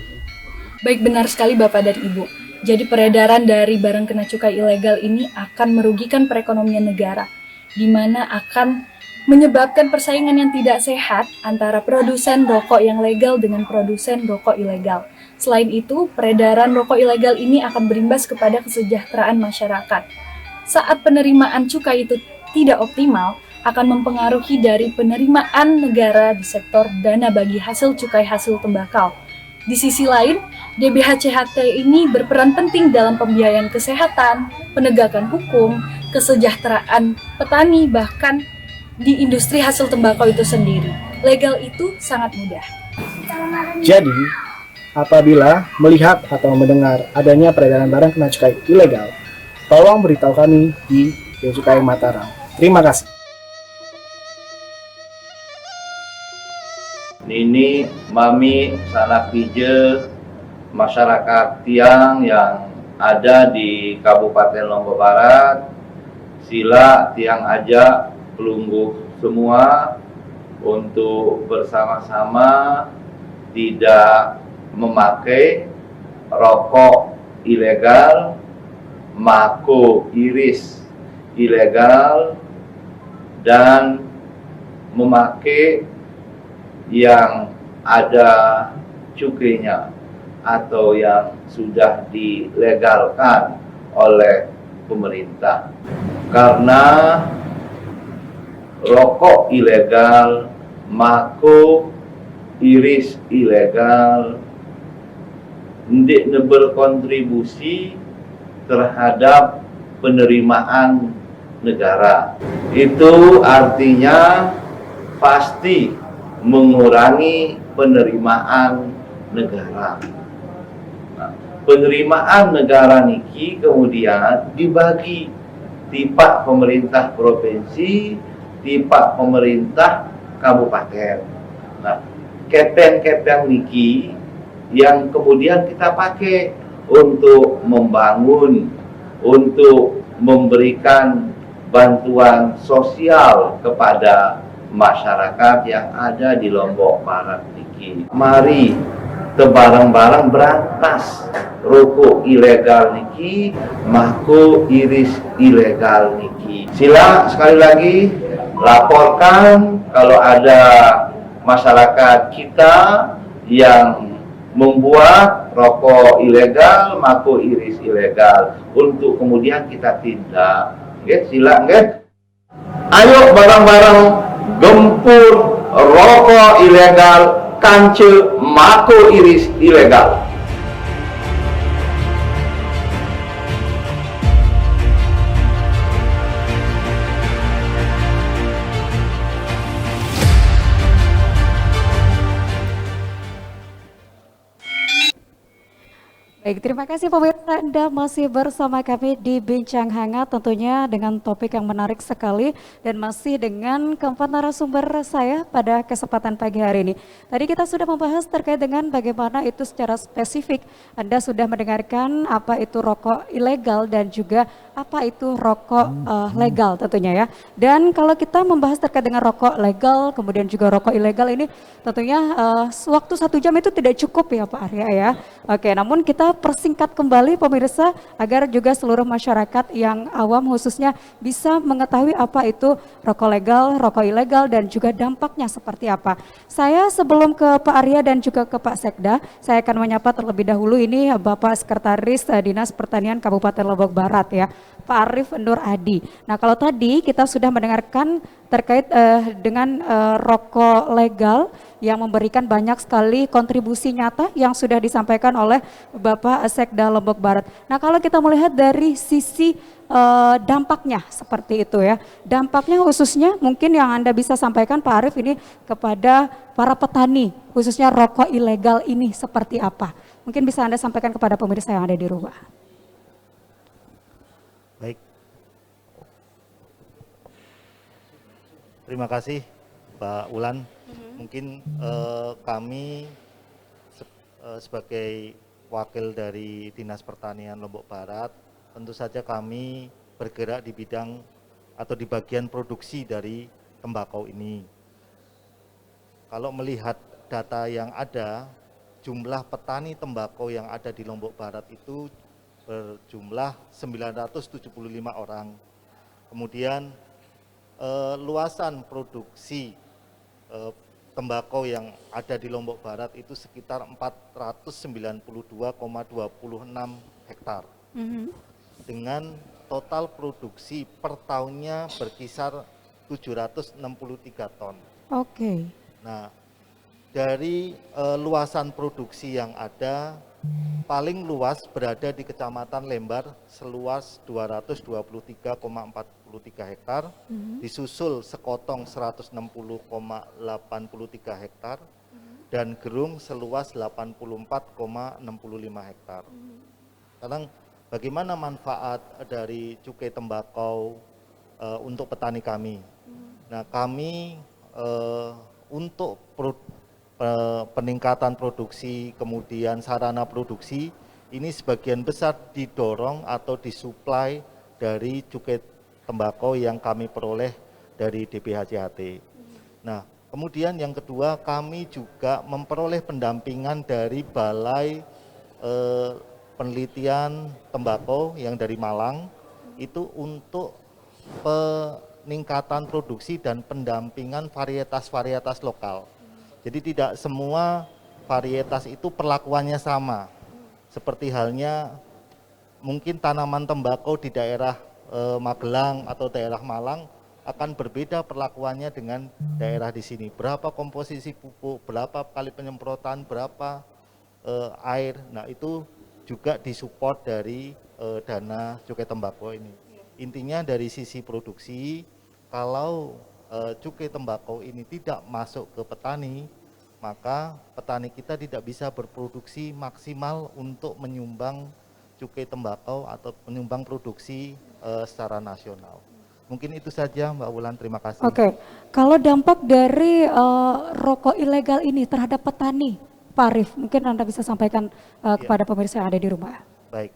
Baik, benar sekali Bapak dan Ibu. Jadi peredaran dari barang kena cukai ilegal ini akan merugikan perekonomian negara, di mana akan menyebabkan persaingan yang tidak sehat antara produsen rokok yang legal dengan produsen rokok ilegal. Selain itu, peredaran rokok ilegal ini akan berimbas kepada kesejahteraan masyarakat. Saat penerimaan cukai itu tidak optimal, akan mempengaruhi dari penerimaan negara di sektor dana bagi hasil cukai hasil tembakau. Di sisi lain, DBHCHT ini berperan penting dalam pembiayaan kesehatan, penegakan hukum, kesejahteraan petani, bahkan di industri hasil tembakau itu sendiri. Legal itu sangat mudah. Jadi, apabila melihat atau mendengar adanya peredaran barang kena cukai ilegal, tolong beritahu kami di Bea Cukai Mataram. Terima kasih. Nini, Mami, sanak hije, masyarakat Tiang yang ada di Kabupaten Lombok Barat, sila Tiang ajak pelungguh semua untuk bersama-sama tidak memakai rokok ilegal, mako iris ilegal, dan memakai yang ada cukainya atau yang sudah dilegalkan oleh pemerintah. Karena rokok ilegal, mako iris ilegal ndik berkontribusi terhadap penerimaan negara. Itu artinya pasti mengurangi penerimaan negara. Nah, penerimaan negara niki kemudian dibagi tipak pemerintah provinsi, tipak pemerintah kabupaten. Nah, kepeng-kepeng niki yang kemudian kita pakai untuk membangun, untuk memberikan bantuan sosial kepada masyarakat yang ada di Lombok Barat niki. Mari bareng-bareng berantas rokok ilegal niki, mako iris ilegal niki. Sila sekali lagi laporkan kalau ada masyarakat kita yang membuat rokok ilegal, mako iris ilegal, untuk kemudian kita tindak. Nggih, sila nggih. Ayo bareng-bareng gempur rokok ilegal, kance mako iris ilegal. Baik, terima kasih pemirsa, Anda masih bersama kami di Bincang Hangat, tentunya dengan topik yang menarik sekali dan masih dengan keempat narasumber saya pada kesempatan pagi hari ini. Tadi kita sudah membahas terkait dengan bagaimana itu secara spesifik. Anda sudah mendengarkan apa itu rokok ilegal dan juga apa itu rokok legal tentunya ya. Dan kalau kita membahas terkait dengan rokok legal, kemudian juga rokok ilegal ini tentunya waktu 1 jam itu tidak cukup ya Pak Arya ya. Oke, namun kita persingkat kembali pemirsa agar juga seluruh masyarakat yang awam khususnya bisa mengetahui apa itu rokok legal, rokok ilegal dan juga dampaknya seperti apa. Saya sebelum ke Pak Arya dan juga ke Pak Sekda, saya akan menyapa terlebih dahulu ini Bapak Sekretaris Dinas Pertanian Kabupaten Lombok Barat ya, Pak Arif Nur Adi. Nah kalau tadi kita sudah mendengarkan terkait dengan rokok legal yang memberikan banyak sekali kontribusi nyata yang sudah disampaikan oleh Bapak Sekda Lombok Barat. Nah kalau kita melihat dari sisi dampaknya seperti itu ya, dampaknya khususnya mungkin yang Anda bisa sampaikan Pak Arif ini kepada para petani khususnya rokok ilegal ini seperti apa? Mungkin bisa Anda sampaikan kepada pemirsa yang ada di rumah. Baik. Terima kasih Pak Ulan. Mungkin kami sebagai wakil dari Dinas Pertanian Lombok Barat, tentu saja kami bergerak di bidang atau di bagian produksi dari tembakau ini. Kalau melihat data yang ada, jumlah petani tembakau yang ada di Lombok Barat itu berjumlah 975 orang. Kemudian luasan produksi tembakau yang ada di Lombok Barat itu sekitar 492,26 hektar. Dengan total produksi per tahunnya berkisar 763 ton. Oke. Nah, dari luasan produksi yang ada, paling luas berada di Kecamatan Lembar seluas 223,43 hektar, disusul Sekotong 160,83 hektar, dan Gerung seluas 84,65 hektar. Sekarang bagaimana manfaat dari cukai tembakau untuk petani kami? Nah, kami untuk peningkatan produksi, kemudian sarana produksi, ini sebagian besar didorong atau disuplai dari cukai tembakau yang kami peroleh dari DPHCHT. Nah, kemudian yang kedua, kami juga memperoleh pendampingan dari Balai Penelitian Tembakau yang dari Malang, itu untuk peningkatan produksi dan pendampingan varietas-varietas lokal. Jadi tidak semua varietas itu perlakuannya sama. Seperti halnya mungkin tanaman tembakau di daerah Magelang atau daerah Malang akan berbeda perlakuannya dengan daerah di sini. Berapa komposisi pupuk, berapa kali penyemprotan, berapa air. Nah itu juga disupport dari dana cukai tembakau ini. Intinya dari sisi produksi, kalau cukai tembakau ini tidak masuk ke petani, maka petani kita tidak bisa berproduksi maksimal untuk menyumbang cukai tembakau atau menyumbang produksi secara nasional. Mungkin itu saja Mbak Wulan, terima kasih. Oke, kalau dampak dari rokok ilegal ini terhadap petani, Pak Arif, mungkin Anda bisa sampaikan kepada pemirsa yang ada di rumah. Baik,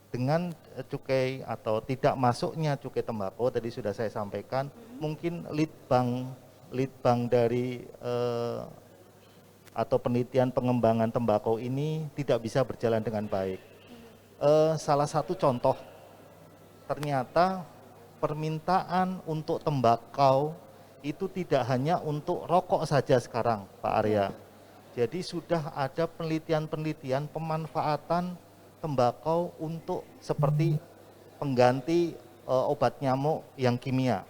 dengan cukai atau tidak masuknya cukai tembakau tadi sudah saya sampaikan, mungkin litbang dari atau penelitian pengembangan tembakau ini tidak bisa berjalan dengan baik. Salah satu contoh, ternyata permintaan untuk tembakau itu tidak hanya untuk rokok saja sekarang, Pak Arya. Jadi sudah ada penelitian-penelitian pemanfaatan tembakau untuk seperti pengganti obat nyamuk yang kimia.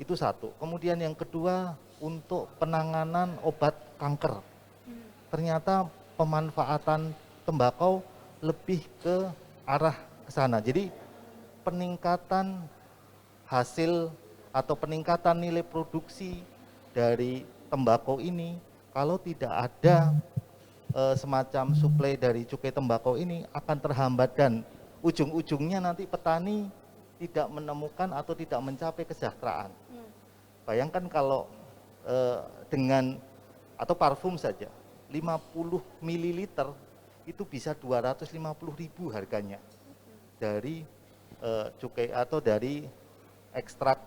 Itu satu. Kemudian yang kedua, untuk penanganan obat kanker. Ternyata pemanfaatan tembakau lebih ke arah ke sana. Jadi peningkatan hasil atau peningkatan nilai produksi dari tembakau ini, kalau tidak ada semacam suplai dari cukai tembakau ini, akan terhambat dan ujung-ujungnya nanti petani tidak menemukan atau tidak mencapai kesejahteraan. Bayangkan kalau dengan atau parfum saja 50 ml itu bisa 250.000 harganya dari cukai atau dari ekstrak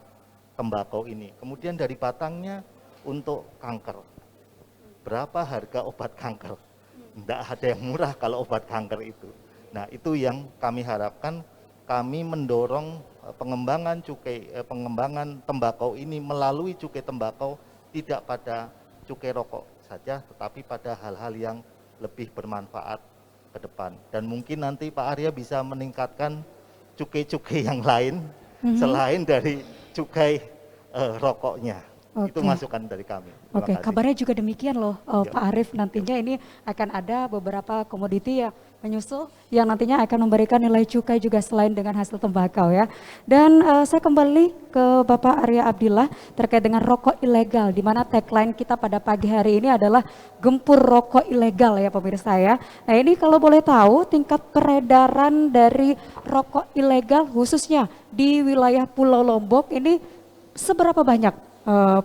tembakau ini. Kemudian dari batangnya untuk kanker. Berapa harga obat kanker? Tidak ada yang murah kalau obat kanker itu. Nah, itu yang kami harapkan. Kami mendorong pengembangan pengembangan tembakau ini melalui cukai tembakau, tidak pada cukai rokok saja, tetapi pada hal-hal yang lebih bermanfaat ke depan. Dan mungkin nanti Pak Arya bisa meningkatkan cukai-cukai yang lain selain dari cukai rokoknya. Itu masukan dari kami. Oke, kabarnya juga demikian loh, Pak Arief, nantinya ini akan ada beberapa komoditi yang menyusul yang nantinya akan memberikan nilai cukai juga selain dengan hasil tembakau ya. Dan saya kembali ke Bapak Arya Abdillah terkait dengan rokok ilegal, di mana tagline kita pada pagi hari ini adalah gempur rokok ilegal ya pemirsa ya. Nah ini kalau boleh tahu tingkat peredaran dari rokok ilegal khususnya di wilayah Pulau Lombok ini seberapa banyak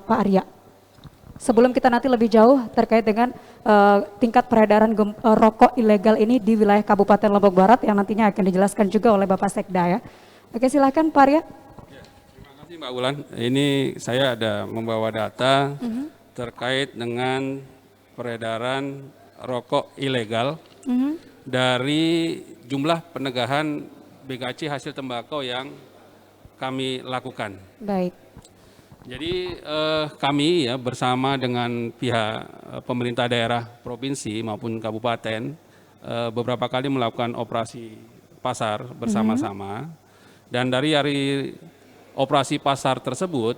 Pak Arya? Sebelum kita nanti lebih jauh terkait dengan tingkat peredaran rokok ilegal ini di wilayah Kabupaten Lombok Barat yang nantinya akan dijelaskan juga oleh Bapak Sekda ya. Oke, silakan Pak Arya. Terima kasih Mbak Wulan. Ini saya ada membawa data terkait dengan peredaran rokok ilegal dari jumlah penegahan BKC hasil tembakau yang kami lakukan. Baik. Jadi kami ya bersama dengan pihak pemerintah daerah provinsi maupun kabupaten beberapa kali melakukan operasi pasar bersama-sama, dan dari operasi pasar tersebut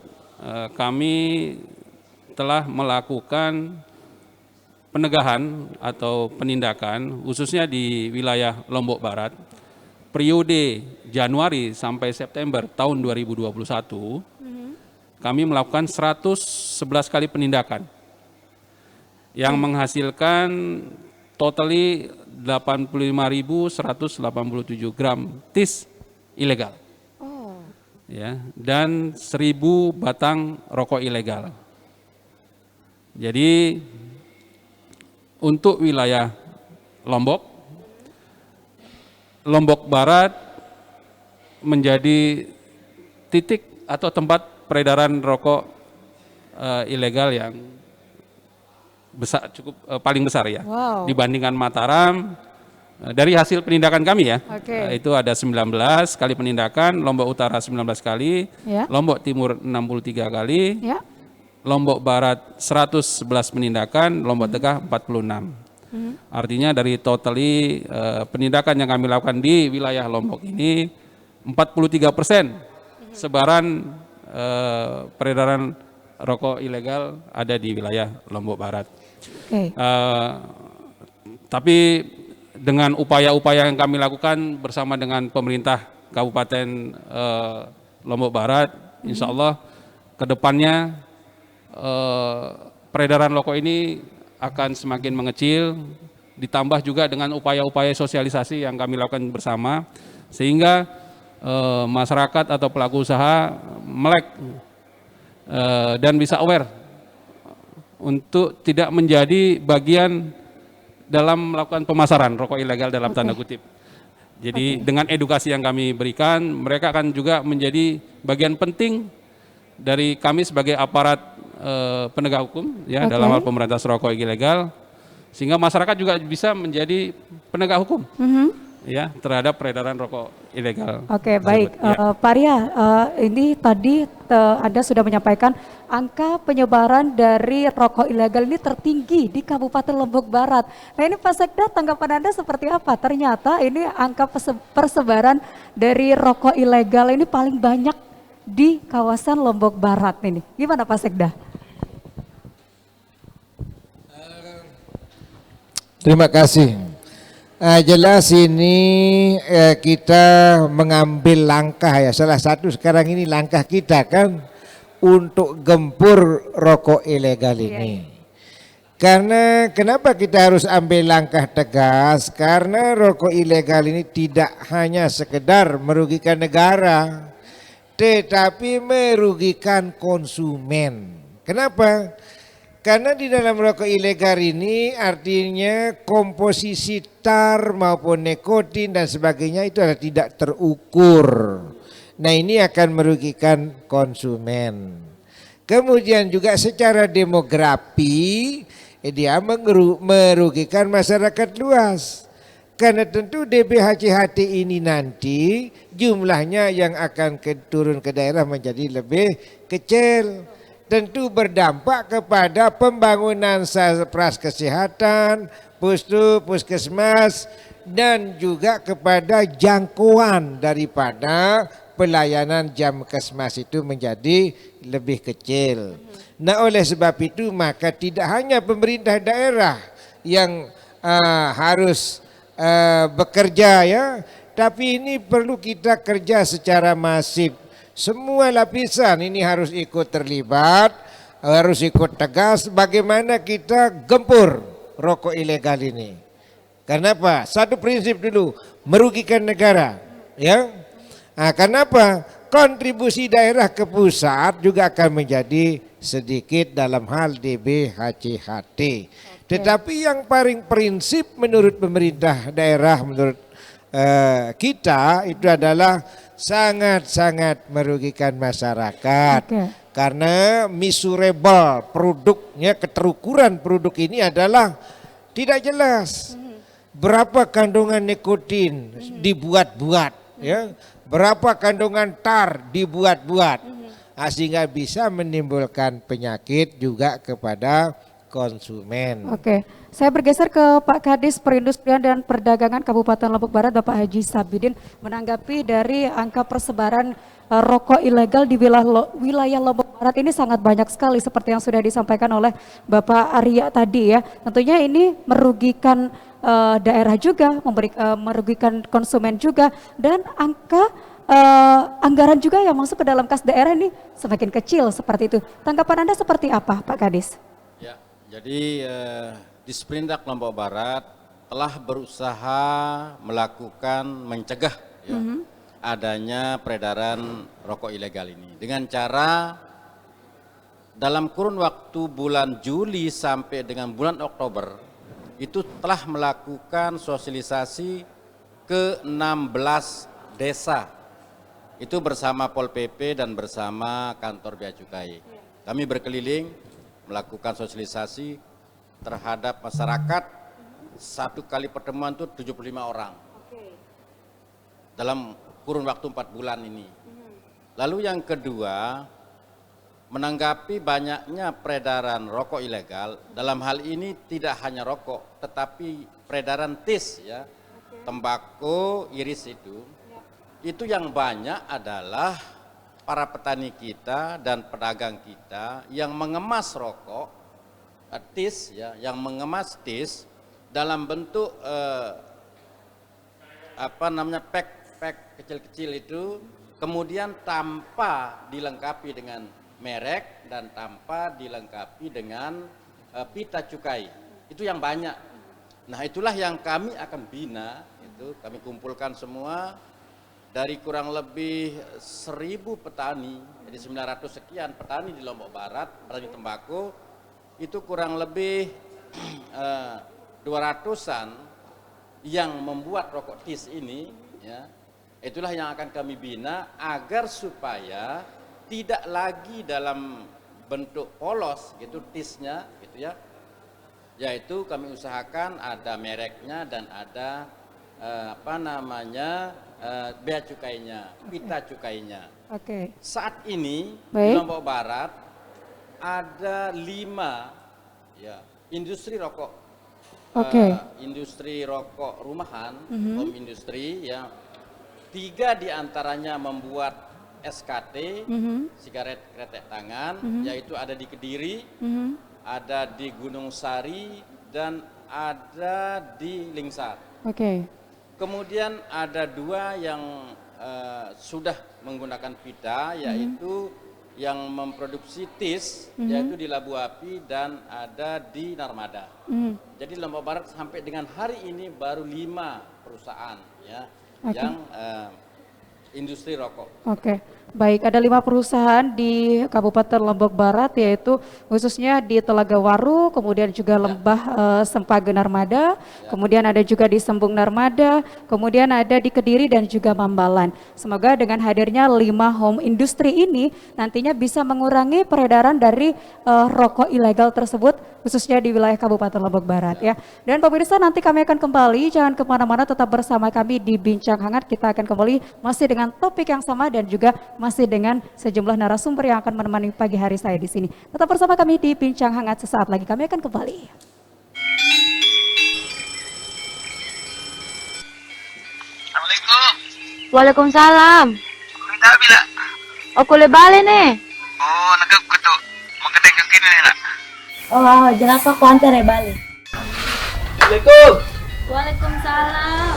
kami telah melakukan penegahan atau penindakan khususnya di wilayah Lombok Barat periode Januari sampai September tahun 2021. Kami melakukan 111 kali penindakan yang menghasilkan totally 85.187 gram tis ilegal. Ya, dan 1.000 batang rokok ilegal. Jadi untuk wilayah Lombok Barat menjadi titik atau tempat peredaran rokok ilegal yang besar, cukup paling besar ya, dibandingkan Mataram. Dari hasil penindakan kami ya, itu ada 19 kali penindakan, Lombok Utara 19 kali, Lombok Timur 63 kali, Lombok Barat 111 penindakan, Lombok Tengah 46. Artinya dari totally penindakan yang kami lakukan di wilayah Lombok ini 43% sebaran peredaran rokok ilegal ada di wilayah Lombok Barat. Tapi dengan upaya-upaya yang kami lakukan bersama dengan pemerintah Kabupaten Lombok Barat, insya Allah kedepannya peredaran rokok ini akan semakin mengecil, ditambah juga dengan upaya-upaya sosialisasi yang kami lakukan bersama, sehingga masyarakat atau pelaku usaha melek dan bisa aware untuk tidak menjadi bagian dalam melakukan pemasaran rokok ilegal dalam tanda kutip. Jadi dengan edukasi yang kami berikan, mereka akan juga menjadi bagian penting dari kami sebagai aparat penegak hukum ya dalam hal pemberantasan rokok ilegal, sehingga masyarakat juga bisa menjadi penegak hukum ya terhadap peredaran rokok ilegal. Oke, baik. Pak Arya, ini tadi Anda sudah menyampaikan angka penyebaran dari rokok ilegal ini tertinggi di Kabupaten Lombok Barat. Nah ini Pak Sekda, tanggapan Anda seperti apa? Ternyata ini angka persebaran dari rokok ilegal ini paling banyak di kawasan Lombok Barat ini. Gimana Pak Sekda? Terima kasih. Jelas ini kita mengambil langkah ya, salah satu sekarang ini langkah kita kan untuk gempur rokok ilegal ini. Karena kenapa kita harus ambil langkah tegas? Karena rokok ilegal ini tidak hanya sekedar merugikan negara, tetapi merugikan konsumen. Kenapa? Karena di dalam rokok ilegal ini artinya komposisi tar maupun nikotin dan sebagainya itu adalah tidak terukur. Nah ini akan merugikan konsumen. Kemudian juga secara demografi dia merugikan masyarakat luas. Karena tentu DBHCHT ini nanti jumlahnya yang akan turun ke daerah menjadi lebih kecil. Tentu berdampak kepada pembangunan pras kesehatan, puskesmas, dan juga kepada jangkauan daripada pelayanan Jamkesmas itu menjadi lebih kecil. Nah oleh sebab itu maka tidak hanya pemerintah daerah yang harus bekerja ya, tapi ini perlu kita kerja secara masif. Semua lapisan ini harus ikut terlibat, harus ikut tegas bagaimana kita gempur rokok ilegal ini. Kenapa? Satu prinsip dulu, merugikan negara, ya. Nah, kenapa? Kontribusi daerah ke pusat juga akan menjadi sedikit dalam hal DBHCHT. Tetapi yang paling prinsip menurut pemerintah daerah, menurut kita itu adalah sangat-sangat merugikan masyarakat. Karena miserable produknya, keterukuran produk ini adalah tidak jelas. Berapa kandungan nikotin dibuat-buat, ya, berapa kandungan tar dibuat-buat, sehingga bisa menimbulkan penyakit juga kepada konsumen. Oke, saya bergeser ke Pak Kadis Perindustrian dan Perdagangan Kabupaten Lombok Barat, Bapak Haji Sabidin, menanggapi dari angka persebaran rokok ilegal di wilayah Lombok Barat ini sangat banyak sekali seperti yang sudah disampaikan oleh Bapak Arya tadi ya. Tentunya ini merugikan daerah juga, merugikan konsumen juga, dan angka anggaran juga yang masuk ke dalam kas daerah ini semakin kecil seperti itu. Tanggapan Anda seperti apa Pak Kadis? Ya, jadi Disperindak Lombok Barat telah berusaha melakukan mencegah ya, adanya peredaran rokok ilegal ini dengan cara dalam kurun waktu bulan Juli sampai dengan bulan Oktober itu telah melakukan sosialisasi ke 16 desa itu bersama Pol PP dan bersama kantor Bea Cukai. Kami berkeliling melakukan sosialisasi terhadap masyarakat. Satu kali pertemuan itu 75 orang dalam kurun waktu 4 bulan ini. Lalu yang kedua, menanggapi banyaknya peredaran rokok ilegal, dalam hal ini tidak hanya rokok tetapi peredaran tis ya, tembakau iris itu yang banyak adalah para petani kita dan pedagang kita yang mengemas rokok tis ya, yang mengemas tis dalam bentuk pack kecil-kecil itu, kemudian tanpa dilengkapi dengan merek dan tanpa dilengkapi dengan pita cukai. Itu yang banyak. Nah, itulah yang kami akan bina, itu kami kumpulkan semua dari kurang lebih 1.000 petani, jadi 900 sekian petani di Lombok Barat, petani tembakau, itu kurang lebih 200-an yang membuat rokok tis ini ya. Itulah yang akan kami bina agar supaya tidak lagi dalam bentuk polos gitu tisnya gitu ya. Yaitu kami usahakan ada mereknya dan ada bea cukainya, pita cukainya. Oke. Saat ini di Baik. Lombok Barat ada 5 ya industri rokok. Oke. Industri rokok rumahan, Mhm. home industry ya. 3 diantaranya membuat SKT, Mhm. sigaret kretek tangan, Mhm. yaitu ada di Kediri, Mhm. ada di Gunung Sari, dan ada di Lingsar. Oke. Kemudian ada 2 yang sudah menggunakan pita, yaitu yang memproduksi tis, Mhm. yaitu di Labu Api dan ada di Narmada. Mhm. Jadi Lombok Barat sampai dengan hari ini baru 5 perusahaan ya Oke. yang industri rokok. Oke, baik. Ada 5 perusahaan di Kabupaten Lombok Barat, yaitu khususnya di Telaga Waru, kemudian juga Lembah Sempage Narmada, kemudian ada juga di Sembung Narmada, kemudian ada di Kediri dan juga Mambalan. Semoga dengan hadirnya 5 home industry ini nantinya bisa mengurangi peredaran dari rokok ilegal tersebut, khususnya di wilayah Kabupaten Lombok Barat ya. Dan pemirsa, nanti kami akan kembali, jangan kemana-mana, tetap bersama kami di Bincang Hangat. Kita akan kembali masih dengan topik yang sama dan juga masih dengan sejumlah narasumber yang akan menemani pagi hari saya di sini. Tetap bersama kami di Bincang Hangat, sesaat lagi kami akan kembali. Assalamualaikum. Waalaikumsalam. Minta bila. Aku lebale nih. Oh, nagap ko to. Magkatay kang kini na. Oh, jangan aku antar ya balik. Assalamualaikum. Waalaikumsalam.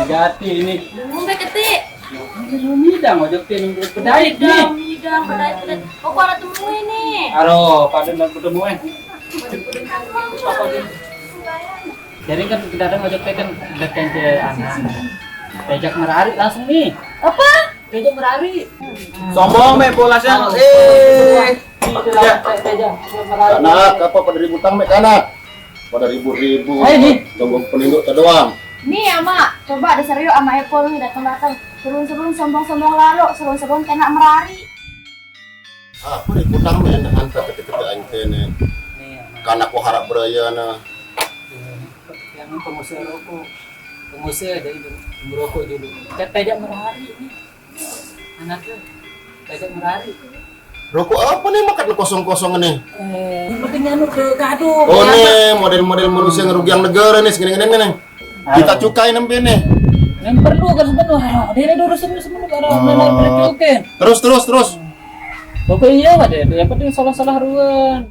Negati ini. Ngombe ketik. Midang ojok tin pedai ni. Hidang, pedai. Oh, kau ada temu ini. Aro, pada nak ketemu Jadi kan kita datang ojok teh kan datang ke anak. Tejak merari langsung nih. Apa? Tejak merari. Sombong me polasnya. Tejak merari. Anak, apa pada ribut tang mek anak? Pada ribut-ribut. Tunggu peninduk doang. Nih ya mak, coba ada serius sama Epol nih datang-datang. Serun-serun sombong-sombong lalu, serun-serun kena merari. Apa ribut tang mek dengan kata-kata aing teh nih. Karena aku harap beraya na. Yang pengusaha rokok. Pengusaha dari merokok dulu. Tejak merari nih. Anaknya tejak merari. Rokok apa nih makan kosong-kosong nih? Yang penting anu ke gaduh. Oh nih model-model manusia ngerugian negara nih segini-gini nih. Kita cukai nembe nih. Yang perlu kan sebenarnya. Dia ada urusan sebenarnya karena benar cukai. Terus. Pokoknya apa deh? Yang penting salah-salah ruan.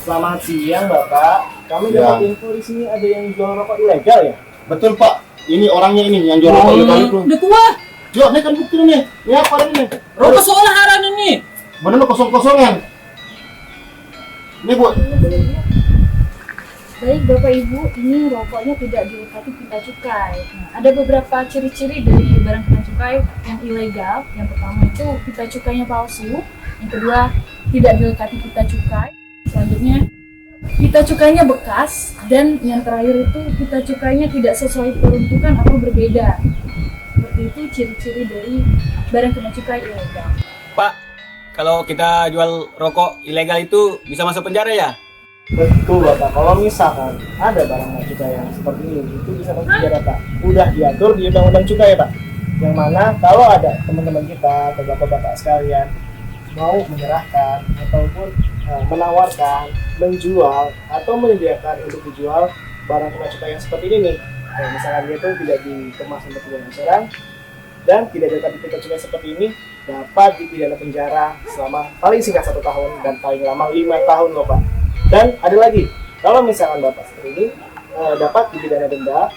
Selamat siang Bapak. Kami Ya. dapat info di sini ada yang jual rokok ilegal ya? Betul Pak. Ini orangnya ini yang jual rokok ilegal itu. Udah kuah. Yuk, ini kan bukti nih. Ini apa ini? Rokok seolah haram ini. Bener lo kosong-kosongan. Ini Bu. Baik Bapak Ibu, ini rokoknya tidak dilengkapi pita cukai. Nah, ada beberapa ciri-ciri dari barang kena cukai yang ilegal. Yang pertama itu pita cukainya palsu. Yang kedua, tidak dilengkapi pita cukai. Selanjutnya, pita cukainya bekas. Dan yang terakhir itu pita cukainya tidak sesuai peruntukan atau berbeda. Seperti itu ciri-ciri dari barang kena cukai ilegal. Pak, kalau kita jual rokok ilegal itu bisa masuk penjara ya? Betul Bapak. Kalau misalkan ada barang kena cukai yang seperti ini, itu bisa masuk penjara Pak. Udah diatur di Undang-Undang Cukai Pak. Yang mana kalau ada teman-teman kita atau bapak-bapak sekalian mau menyerahkan ataupun menawarkan, menjual atau menyediakan untuk dijual barang kena cukai yang seperti ini nih. Nah, misalkan dia itu tidak dikemas untuk tujuan serang dan tidak dilengkapi pita cukai seperti ini, dapat dipidana penjara selama paling singkat 1 tahun dan paling lama 5 tahun loh Pak. Dan ada lagi, kalau misalkan Bapak seperti ini dapat dipidana denda,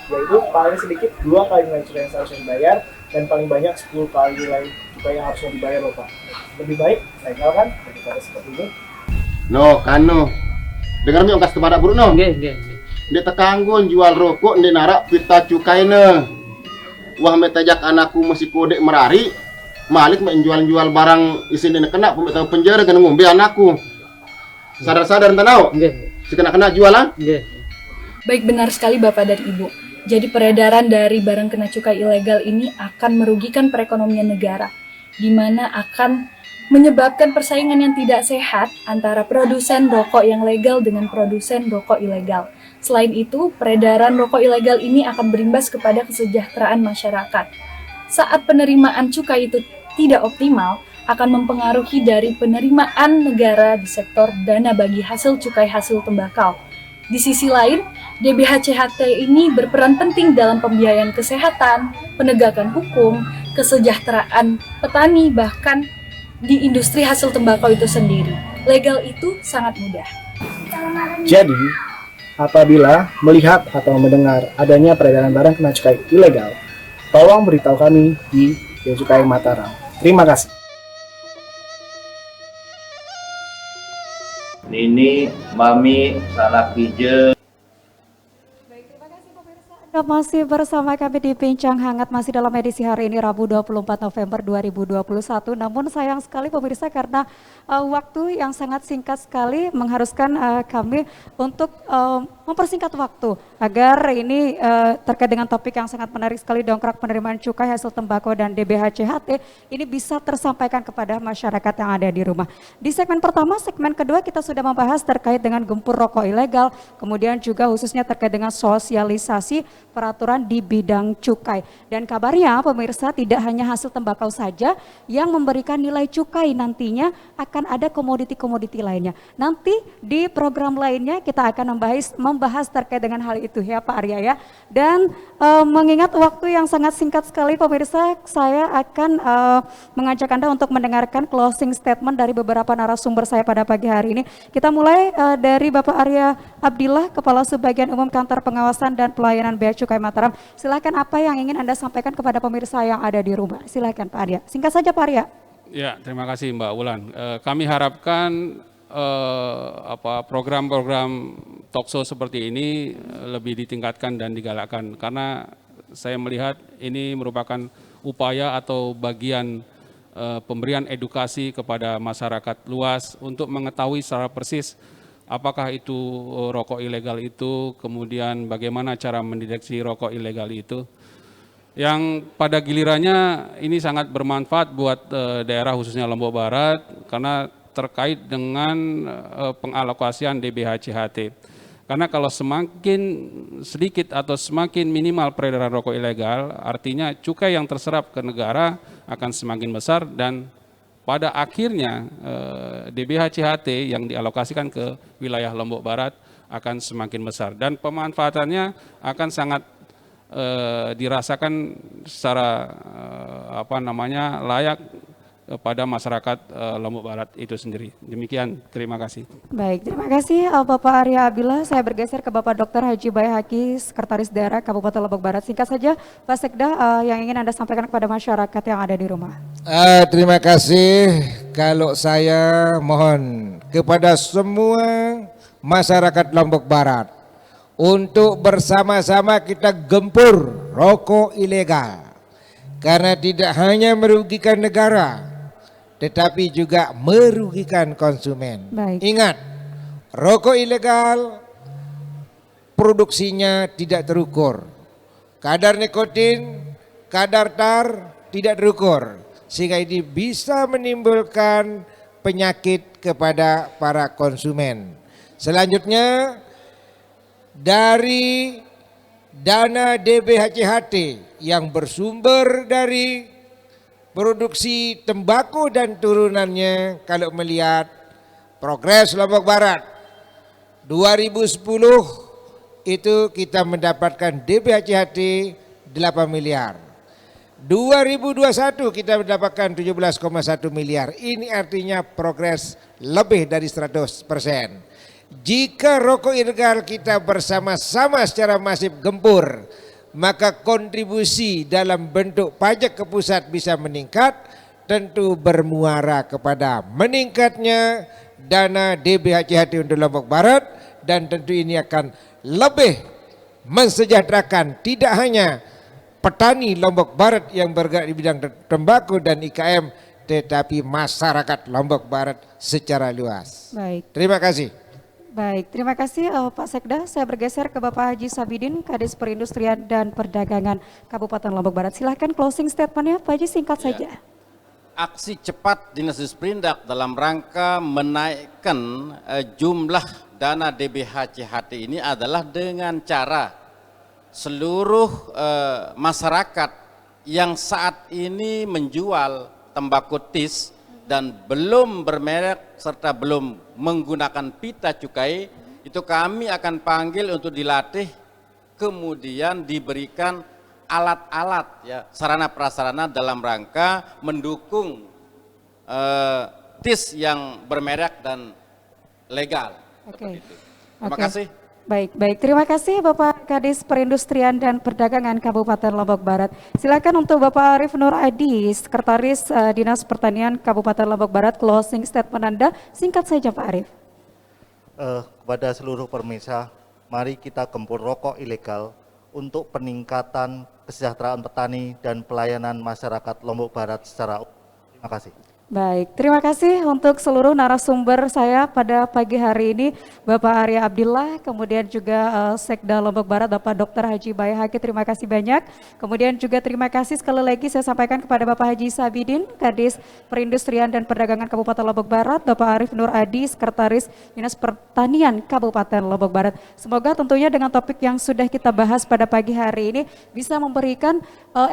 yaitu paling sedikit 2 kali nilai cukai yang seharusnya dibayar dan paling banyak 10 kali nilai cukai yang harusnya dibayar loh Pak. Lebih baik legal kan daripada seperti ini. No, kanu. Dengar mi ongkas kepada buruk no. Nggih. Dia tekanggun jual rokok di narak pita cukai ne. wah metajak anakku masih kodek merari, malik menjual-jual barang isin ini kena pemerintah penjara kena ngombe anakku. Sadar-sadar ente nau? Si kena jualan? Baik, benar sekali Bapak dan Ibu. Jadi peredaran dari barang kena cukai ilegal ini akan merugikan perekonomian negara, di mana akan menyebabkan persaingan yang tidak sehat antara produsen rokok yang legal dengan produsen rokok ilegal. Selain itu, peredaran rokok ilegal ini akan berimbas kepada kesejahteraan masyarakat. Saat penerimaan cukai itu tidak optimal, akan mempengaruhi dari penerimaan negara di sektor dana bagi hasil cukai hasil tembakau. Di sisi lain, DBHCHT ini berperan penting dalam pembiayaan kesehatan, penegakan hukum, kesejahteraan petani, bahkan di industri hasil tembakau itu sendiri. Legal itu sangat mudah. Jadi, apabila melihat atau mendengar adanya peredaran barang kena cukai ilegal, tolong beritahu kami di Bea Cukai Mataram. Terima kasih. Nini, Mami, Sanak Pije. Anda masih bersama kami di Bincang Hangat, masih dalam edisi hari ini Rabu 24 November 2021. Namun sayang sekali pemirsa karena waktu yang sangat singkat sekali mengharuskan kami untuk mempersingkat waktu agar ini terkait dengan topik yang sangat menarik sekali, dongkrak penerimaan cukai hasil tembakau dan DBHCHT ini bisa tersampaikan kepada masyarakat yang ada di rumah. Di segmen pertama, segmen kedua kita sudah membahas terkait dengan gempur rokok ilegal, kemudian juga khususnya terkait dengan sosialisasi peraturan di bidang cukai. Dan kabarnya pemirsa, tidak hanya hasil tembakau saja yang memberikan nilai cukai, nantinya akan ada komoditi-komoditi lainnya. Nanti di program lainnya kita akan membahas terkait dengan hal itu ya Pak Arya ya. Dan mengingat waktu yang sangat singkat sekali pemirsa, saya akan mengajak Anda untuk mendengarkan closing statement dari beberapa narasumber saya pada pagi hari ini. Kita mulai dari Bapak Arya Abdillah, Kepala Subbagian Umum Kantor Pengawasan dan Pelayanan Bea Cukai Mataram. Silakan, apa yang ingin Anda sampaikan kepada pemirsa yang ada di rumah. Silakan Pak Arya. Singkat saja Pak Arya. Ya, terima kasih Mbak Wulan. Kami harapkan program-program talkshow seperti ini lebih ditingkatkan dan digalakkan, karena saya melihat ini merupakan upaya atau bagian pemberian edukasi kepada masyarakat luas untuk mengetahui secara persis apakah itu rokok ilegal itu, kemudian bagaimana cara mendeteksi rokok ilegal itu. Yang pada gilirannya ini sangat bermanfaat buat daerah khususnya Lombok Barat karena terkait dengan pengalokasian DBHCHT. Karena kalau semakin sedikit atau semakin minimal peredaran rokok ilegal, artinya cukai yang terserap ke negara akan semakin besar dan pada akhirnya DBHCHT yang dialokasikan ke wilayah Lombok Barat akan semakin besar dan pemanfaatannya akan sangat dirasakan secara layak pada masyarakat Lombok Barat itu sendiri. Demikian, terima kasih. Baik, terima kasih Bapak Arya Abdillah. Saya bergeser ke Bapak Dr. Haji Bayhaqi, Sekretaris Daerah Kabupaten Lombok Barat. Singkat saja Pak Sekda, yang ingin Anda sampaikan kepada masyarakat yang ada di rumah. Terima kasih. Kalau saya mohon kepada semua masyarakat Lombok Barat untuk bersama-sama kita gempur rokok ilegal, karena tidak hanya merugikan negara tetapi juga merugikan konsumen. Baik. Ingat, rokok ilegal produksinya tidak terukur, kadar nikotin, kadar tar tidak terukur, sehingga ini bisa menimbulkan penyakit kepada para konsumen. Selanjutnya, dari dana DBHCHT yang bersumber dari produksi tembakau dan turunannya, kalau melihat progres Lombok Barat 2010 itu kita mendapatkan DBHCHT 8 miliar. 2021 kita mendapatkan 17,1 miliar. Ini artinya progres lebih dari 100%. Jika rokok ilegal kita bersama-sama secara masif gempur, maka kontribusi dalam bentuk pajak ke pusat bisa meningkat, tentu bermuara kepada meningkatnya dana DBHCHT untuk Lombok Barat, dan tentu ini akan lebih mensejahterakan tidak hanya petani Lombok Barat yang bergerak di bidang tembakau dan IKM, tetapi masyarakat Lombok Barat secara luas. Baik. Terima kasih. Baik, terima kasih Pak Sekda. Saya bergeser ke Bapak Haji Sabidin, Kadis Perindustrian dan Perdagangan Kabupaten Lombok Barat. Silahkan closing statementnya Pak Haji, singkat saja. Aksi cepat Dinas Disperindak dalam rangka menaikkan jumlah dana DBH-CHT ini adalah dengan cara seluruh masyarakat yang saat ini menjual tembakau tis dan belum bermerek serta belum menggunakan pita cukai, itu kami akan panggil untuk dilatih, kemudian diberikan alat-alat, ya, sarana prasarana dalam rangka mendukung tis yang bermerek dan legal. Oke. Terima kasih. Baik. Terima kasih Bapak Kadis Perindustrian dan Perdagangan Kabupaten Lombok Barat. Silakan untuk Bapak Arif Nur Adi, Sekretaris Dinas Pertanian Kabupaten Lombok Barat, closing statement Anda. Singkat saja Pak Arif. Kepada seluruh pemirsa, mari kita gempur rokok ilegal untuk peningkatan kesejahteraan petani dan pelayanan masyarakat Lombok Barat secara umum. Terima kasih. Baik, terima kasih untuk seluruh narasumber saya pada pagi hari ini, Bapak Arya Abdillah, kemudian juga Sekda Lombok Barat, Bapak Dr. Haji Bayahaki, terima kasih banyak. Kemudian juga terima kasih sekali lagi saya sampaikan kepada Bapak Haji Sabidin, Kadis Perindustrian dan Perdagangan Kabupaten Lombok Barat, Bapak Arif Nur Adi, Sekretaris Dinas Pertanian Kabupaten Lombok Barat. Semoga tentunya dengan topik yang sudah kita bahas pada pagi hari ini bisa memberikan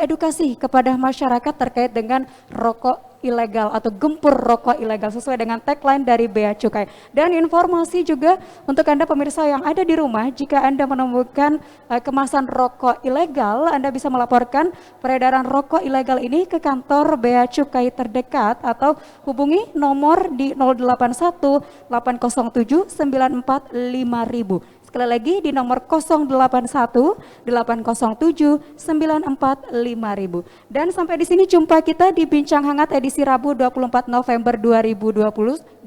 edukasi kepada masyarakat terkait dengan rokok ilegal atau gempur rokok ilegal sesuai dengan tagline dari Bea Cukai. Dan informasi juga untuk Anda pemirsa yang ada di rumah, jika Anda menemukan kemasan rokok ilegal, Anda bisa melaporkan peredaran rokok ilegal ini ke kantor Bea Cukai terdekat atau hubungi nomor di 081 807 94 5000. Sekali lagi di nomor 081 807 94 5000. Dan sampai di sini jumpa kita di Bincang Hangat edisi Rabu 24 November 2021.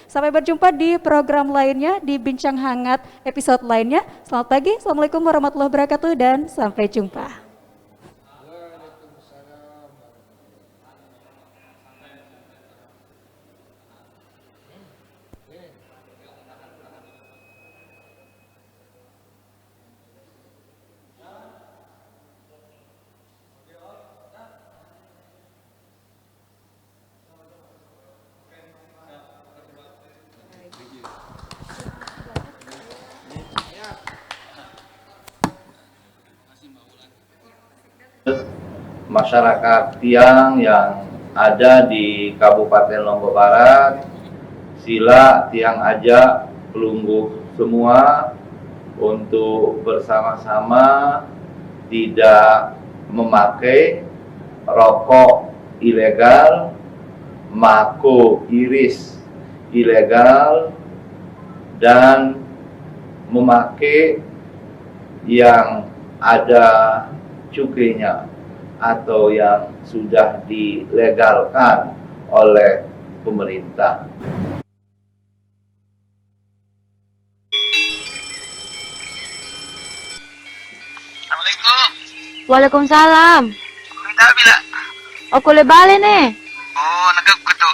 Sampai berjumpa di program lainnya, di Bincang Hangat episode lainnya. Selamat pagi, Assalamualaikum warahmatullahi wabarakatuh, dan sampai jumpa. Masyarakat Tiang yang ada di Kabupaten Lombok Barat, sila Tiang ajak pelungguh semua untuk bersama-sama tidak memakai rokok ilegal, mako iris ilegal, dan memakai yang ada cukainya atau yang sudah dilegalkan oleh pemerintah. Assalamualaikum. Waalaikumsalam. Minta bila. Aku le bale ne. Oh, nagap ko to.